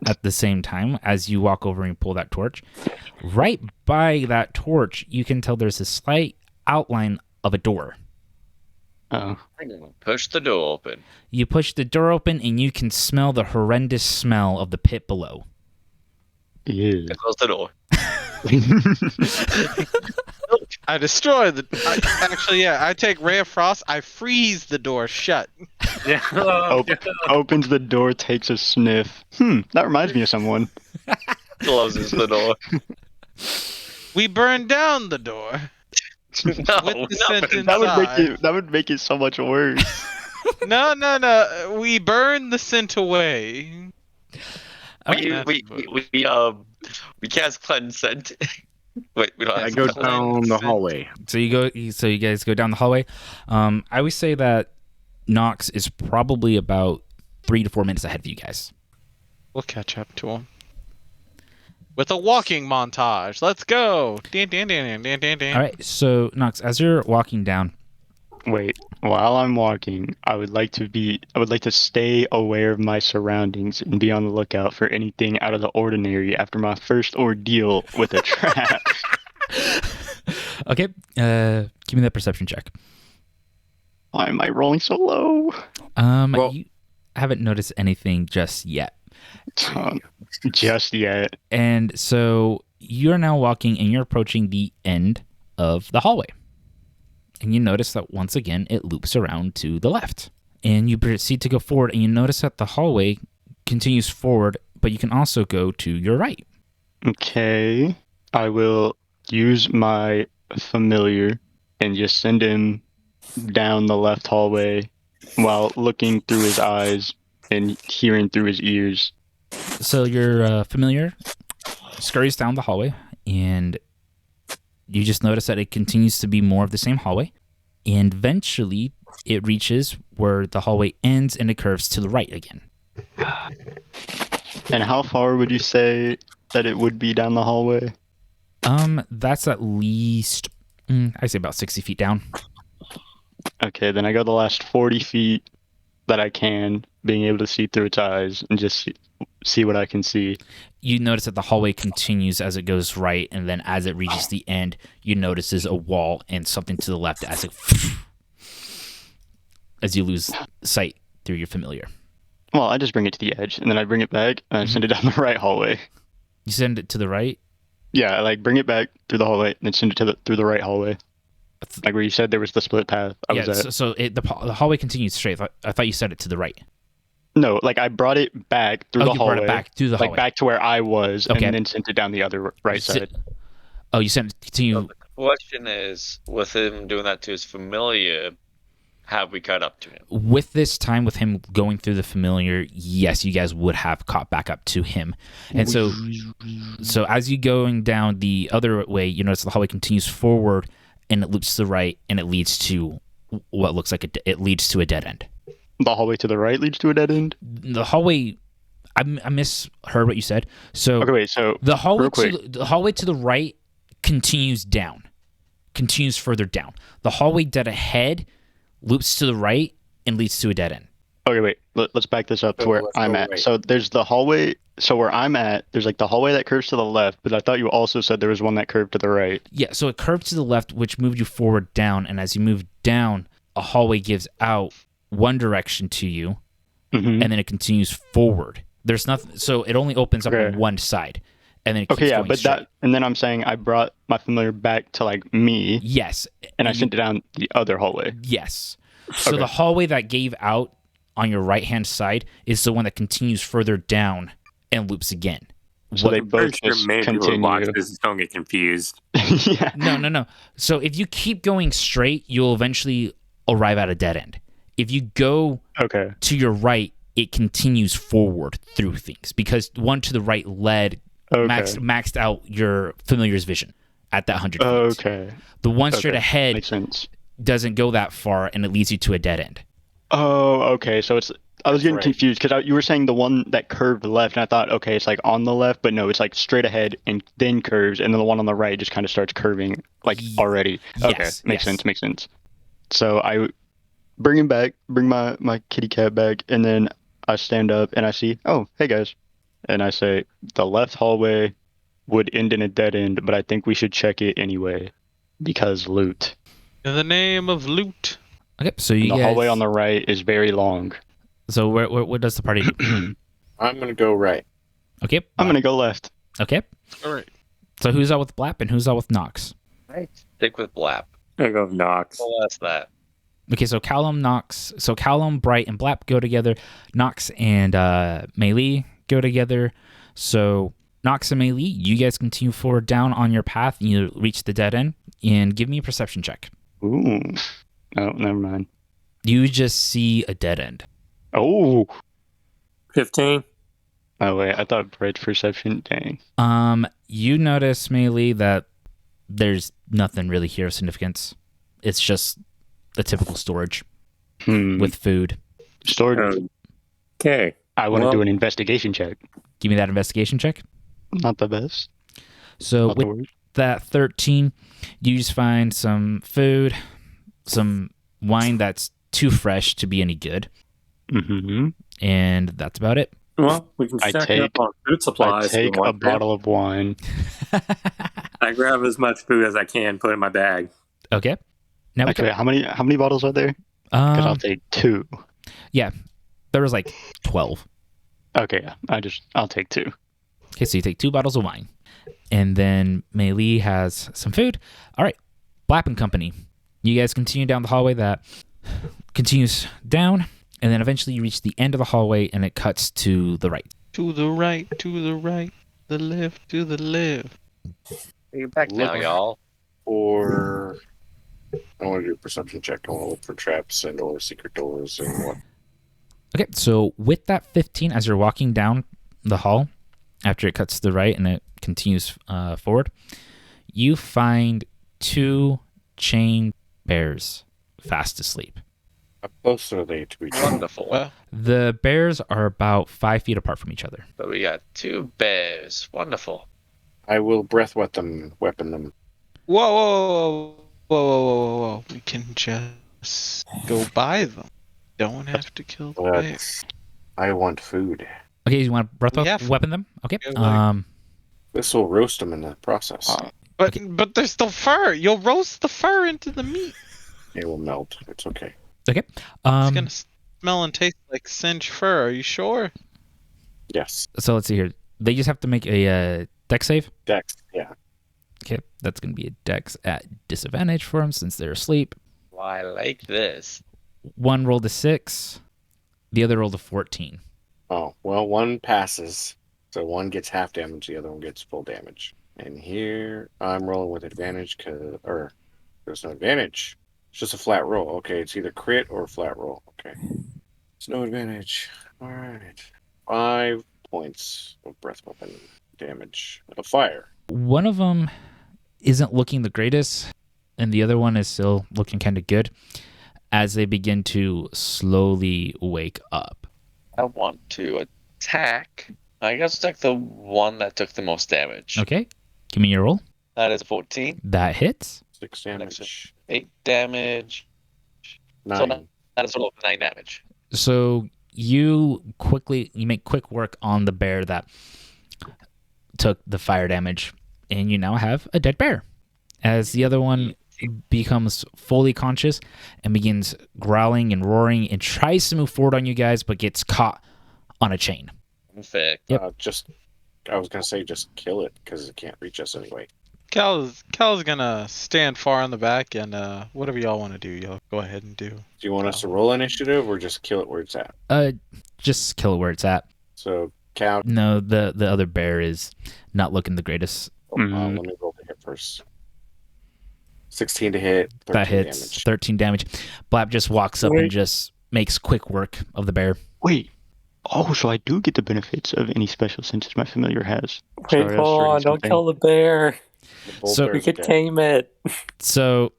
at the same time, as you walk over and pull that torch, right by that torch, you can tell there's a slight outline of a door. Oh. I'm gonna push the door open. You push the door open, and you can smell the horrendous smell of the pit below. Yeah. Close the door. I destroy the. I take Ray of Frost. I freeze the door shut. Yeah. Opens the door, takes a sniff. That reminds me of someone. Closes the door. We burn down the door. No, With the scent That would make it so much worse. No. We burn the scent away. We cast cleanse scent. Wait, we don't have I to go cleanse down the scent. hallway. So you guys go down the hallway. I always say that Nox is probably about 3 to 4 minutes ahead of you guys. We'll catch up to him. With a walking montage. Let's go. Dan. All right, so Nox, as you're walking down, Wait, while I'm walking, I would like to stay aware of my surroundings and be on the lookout for anything out of the ordinary after my first ordeal with a trap. okay, give me that perception check. Why am I rolling so low? Well- You haven't noticed anything just yet. Just yet. And so you're now walking and you're approaching the end of the hallway. And you notice that once again, it loops around to the left. And you proceed to go forward, and you notice that the hallway continues forward, but you can also go to your right. Okay. I will use my familiar and just send him down the left hallway while looking through his eyes and hearing through his ears. So your familiar scurries down the hallway, and you just notice that it continues to be more of the same hallway. And eventually, it reaches where the hallway ends, and it curves to the right again. And how far would you say that it would be down the hallway? That's at least, I say about 60 feet down. Okay, then I go the last 40 feet that I can, being able to see through its eyes and just see what I can see. You notice that the hallway continues as it goes right, and then as it reaches the end, you notice there's a wall and something to the left as you lose sight through your familiar. Well, I just bring it to the edge, and then I bring it back, and I send it down the right hallway. You send it to the right? Yeah, I bring it back through the hallway, and then send it through the right hallway. Like where you said there was the split path. The hallway continues straight. I thought you said it to the right. No, I brought it back through the hallway. Brought it back through the hallway. Back to where I was, Okay. and then sent it down the other right side. You sent it to you. The question is, with him doing that to his familiar, have we caught up to him? With this time, with him going through the familiar, yes, you guys would have caught back up to him. And so as you going down the other way, you notice the hallway continues forward, and it loops to the right, and it leads to what looks like it leads to a dead end. The hallway to the right leads to a dead end? The hallway, I misheard what you said. So Okay, wait, so the hallway real quick. the hallway to the right continues further down. The hallway dead ahead loops to the right and leads to a dead end. Okay, wait. Let's back this up to So where let's I'm go at. right. So there's the hallway. So where I'm at, there's the hallway that curves to the left, but I thought you also said there was one that curved to the right. Yeah, so it curved to the left, which moved you forward down, and as you move down, a hallway gives out one direction to you, Mm-hmm. and then it continues forward. There's nothing, so it only opens up Okay. on one side, and then it keeps Okay, yeah, going but straight. and then I'm saying I brought my familiar back to me, Yes, and I sent it down the other hallway. yes. So Okay. the hallway that gave out on your right-hand side is the one that continues further down and loops again. So they I'm both pretty sure just many people who watch continue. this don't get confused. Yeah. No. So if you keep going straight, you'll eventually arrive at a dead end. If you go Okay. to your right, it continues forward through things because one to the right led Okay. maxed out your familiar's vision at that 100 feet. Okay. The one straight Okay. ahead Makes sense. doesn't go that far, and it leads you to a dead end. Oh, okay. So I was getting right. confused because you were saying the one that curved left, and I thought, okay, it's like on the left, but no, it's like straight ahead and then curves, and then the one on the right just kind of starts curving like already. Okay, Yes, makes yes. sense. So I bring my kitty cat back, and then I stand up and I see, oh, hey guys, and I say the left hallway would end in a dead end, but I think we should check it anyway because loot. In the name of loot. Okay, so you And the guys. hallway on the right is very long. So what does the party do? I'm gonna go right. Okay, I'm gonna go left. Okay, All right. so who's out with Blap and who's out with Nox? Stick with Blap. I go with Nox. Well, that's that. Okay, so Callum, Bright, and Blap go together. Nox and Melee go together. So Nox and Melee, you guys continue forward down on your path, and you reach the dead end. And give me a perception check. Ooh. Oh, never mind. You just see a dead end. Oh. 15. Oh wait, I thought Bread's perception. Dang. You notice, Melee, that there's nothing really here of significance. It's just a typical storage with food. Storage. Okay. I want to well- do an investigation check. Give me that investigation check. Not the best. So Not the with worst. that 13, you just find some food, some wine that's too fresh to be any good, Mm-hmm. and that's about it. Well, we can I stack take- up on food supplies. I if we take a want to. bottle of wine. I grab as much food as I can, put it in my bag. Okay. Now we Okay, how many bottles are there? Because I'll take 2. there was like 12. Okay, yeah, I'll take 2. Okay, so you take 2 bottles of wine, and then Melee has some food. All right, Blap and Company. You guys continue down the hallway that continues down, and then eventually you reach the end of the hallway, and it cuts to the right. To the right, the left, to the left. You're back now, Look. y'all. Or I want to do a perception check. I want to look for traps and or secret doors and what. Okay, so with that 15, as you're walking down the hall, after it cuts to the right and it continues forward, you find 2 chained bears fast asleep. How close are they to each other? Wonderful. Well, The bears are about 5 feet apart from each other. But we got 2 bears. Wonderful. I will weapon them. whoa. We can just go buy them. Don't have to kill the bear. But I want food. Okay, you want to breath Yeah. weapon them? Okay. Yeah, like- This will roast them in the process. But there's still fur. You'll roast the fur into the meat. It will melt. It's okay. Okay. It's gonna smell and taste like singed fur. Are you sure? Yes. So let's see here. They just have to make a dex save. Dex. Yeah. Okay, that's going to be a dex at disadvantage for them since they're asleep. Well, I like this. One rolled a 6. The other rolled a 14. Oh, well, one passes. So one gets half damage, the other one gets full damage. And here I'm rolling with advantage or there's no advantage. It's just a flat roll. Okay, it's either crit or flat roll. Okay. It's no advantage. All right. 5 points of breath weapon damage of fire. One of them isn't looking the greatest, and the other one is still looking kind of good as they begin to slowly wake up. I want to attack. I guess attack the one that took the most damage. Okay, give me your roll. That is 14. That hits. 6 damage. 8 damage. 9. So that is a total of 9 damage. So you make quick work on the bear that took the fire damage, and you now have a dead bear. As the other one becomes fully conscious and begins growling and roaring and tries to move forward on you guys, but gets caught on a chain. Perfect. Yep. I was going to say just kill it because it can't reach us anyway. Cal's gonna stand far on the back and whatever y'all want to do, y'all go ahead and do. Do you want us to roll initiative or just kill it where it's at? Just kill it where it's at. So, Cow, No, the other bear is not looking the greatest. let me roll the hit first. 16 to hit, 13 That hits damage. 13 damage. Blap just walks up and just makes quick work of the bear. Wait. Oh, so I do get the benefits of any special senses my familiar has. Wait, Sorry, I was hold on, reading don't something. kill the bear. The bolt So- bear's We could dead. tame it. So,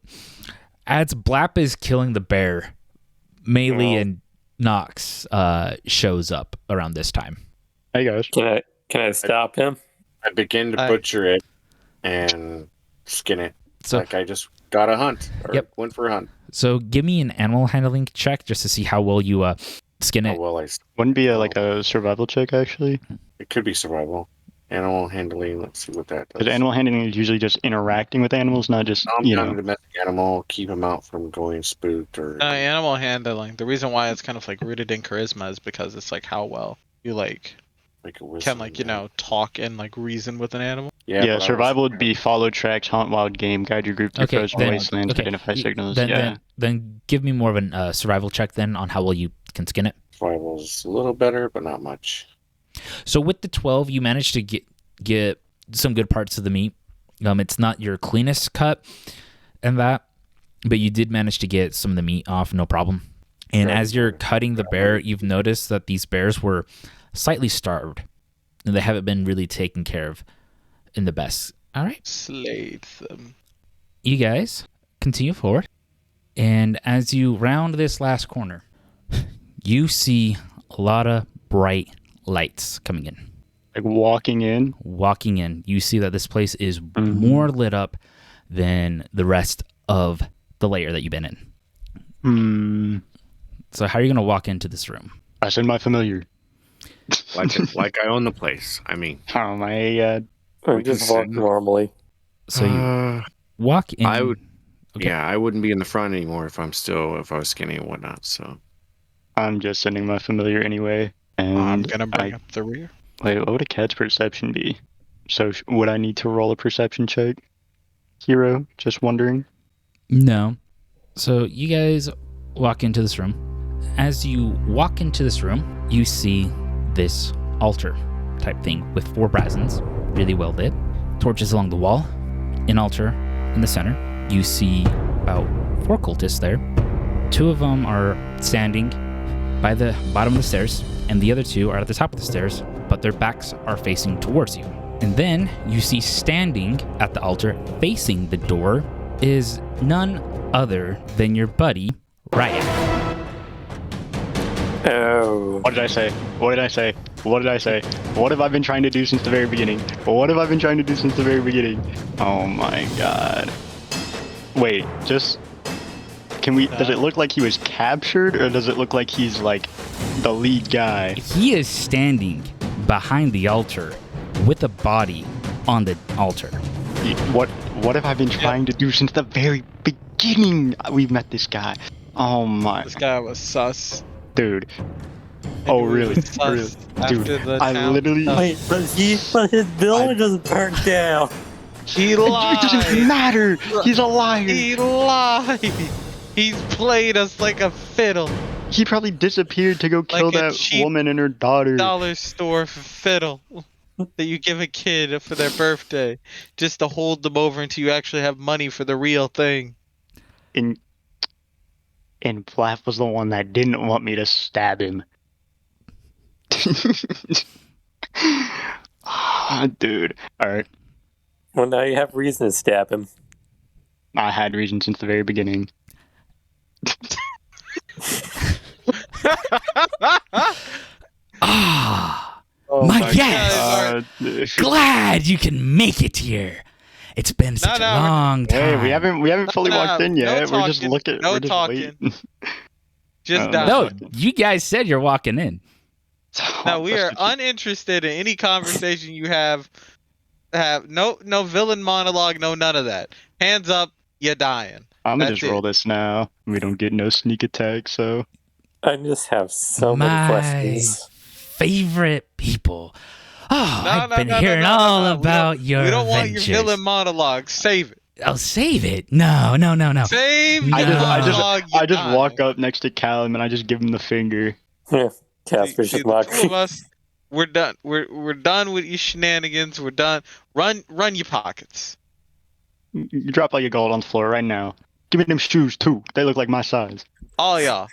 as Blap is killing the bear, Melee Oh. and Nox shows up around this time. Hey guys. Can I stop him? I begin to I- butcher it and skin it. So, Like I just got a hunt. Or Yep. went for a hunt. so give me an animal handling check just to see how well you skin Oh, it. well, Wouldn't be like a survival check actually. it could be survival. Animal handling. Let's see what that does. Because animal handling is usually just interacting with animals, not just Calm you down know. a domestic animal. Keep him out from going spooked or. Animal handling. The reason why it's kind of like rooted in charisma is because it's like how well you like Like a can wisdom, like yeah. talk and like reason with an animal. Yeah, Yeah, but I survival was- would be follow tracks, hunt wild game, guide your group through Okay, frozen then- wastelands, okay, identify signals. Then, yeah. then give me more of a survival check then on how well you can skin it. Survival's a little better, but not much. So with the 12, you managed to get some good parts of the meat. It's not your cleanest cut and that, but you did manage to get some of the meat off, no problem. And Sure. as you're cutting the bear, you've noticed that these bears were slightly starved, and they haven't been really taken care of in the best. All right, Slayed them. you guys continue forward, and as you round this last corner, you see a lot of bright lights coming in. Like walking in. Walking in, you see that this place is more lit up than the rest of the layer that you've been in. Hmm. So how are you going to walk into this room? I send my familiar. Like I own the place. I mean, Oh my god. Or We can just walk send- normally. So you walk in. I would. Okay. Yeah, I wouldn't be in the front anymore if I was skinny and whatnot. So I'm just sending my familiar anyway. And I'm gonna bring up the rear. Wait, what would a cat's perception be? So would I need to roll a perception check? Hero, just wondering. No. So you guys walk into this room. As you walk into this room, you see this altar type thing with 4 brasons, really well lit, torches along the wall, an altar in the center. You see about 4 cultists there. 2 of them are standing by the bottom of the stairs, and the other 2 are at the top of the stairs, but their backs are facing towards you. And then you see standing at the altar, facing the door, is none other than your buddy, Ryan. Oh. What did I say? What did I say? What did I say? What have I been trying to do since the very beginning? What have I been trying to do since the very beginning? Oh my god. Wait, just... Can we... Does it look like he was captured, or does it look like he's, like, the lead guy? He is standing behind the altar with a body on the altar. What have I been trying to do since the very beginning we've met this guy? Oh my... This guy was sus. Dude. And Oh, he was really? sus Really? after Dude, the I town literally... stuff. Wait, but his building doesn't burn down. He It doesn't lied. matter! He's a liar! He lied. He's played us like a fiddle. He probably disappeared to go kill Like a that cheap woman and her daughter. Dollar store fiddle that you give a kid for their birthday, just to hold them over until you actually have money for the real thing. And Blap was the one that didn't want me to stab him. Ah, dude. Alright. Well, now you have reason to stab him. I had reason since the very beginning. Ah, Oh my guess. God. Glad you can make it here. It's been such a no, long time. Hey, we haven't fully walked in No yet. We're just talking, looking. no we're just talking. waiting. Just Oh, die. No, you guys said you're walking in. No, we are That's what uninterested in any conversation you have. No villain monologue, no none of that. Hands up, you're dying. I'm gonna That's just roll it. this now. We don't get no sneak attack, so I just have so many My questions. favorite people. I've been hearing all about your We don't want adventures. your villain monologue. Save it. Oh, save it. No. Save No. the I just monologue, walk up next to Callum and I just give him the finger. Yeah, Casper's See, just the mocking. two of us, we're done. We're done with your shenanigans. We're done. Run your pockets. You drop all your gold on the floor right now. Give me them shoes too. They look like my size. All y'all.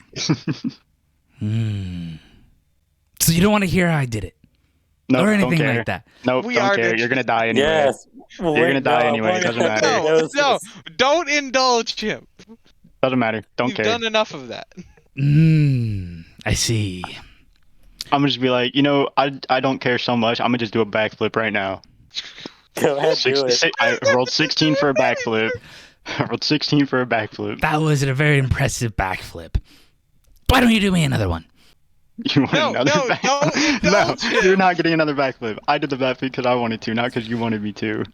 So you don't want to hear how I did it? No, or don't anything care. like that? Nope, We don't are care. the- You're gonna die anyway. Yes. You're gonna die anyway, it doesn't matter. No, don't indulge him. Doesn't matter. Don't You've care. done enough of that. I see. I'm gonna just be like, I don't care so much. I'm gonna just do a backflip right now. Go ahead, do it. I rolled 16 for a backflip. I rolled 16 for a backflip. That was a very impressive backflip. Why don't you do me another one? You want another don't backflip? No, indulge him. you're not getting another backflip. I did the backflip because I wanted to, not because you wanted me to.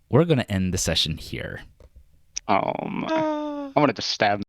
We're gonna end the session here. I wanted to stab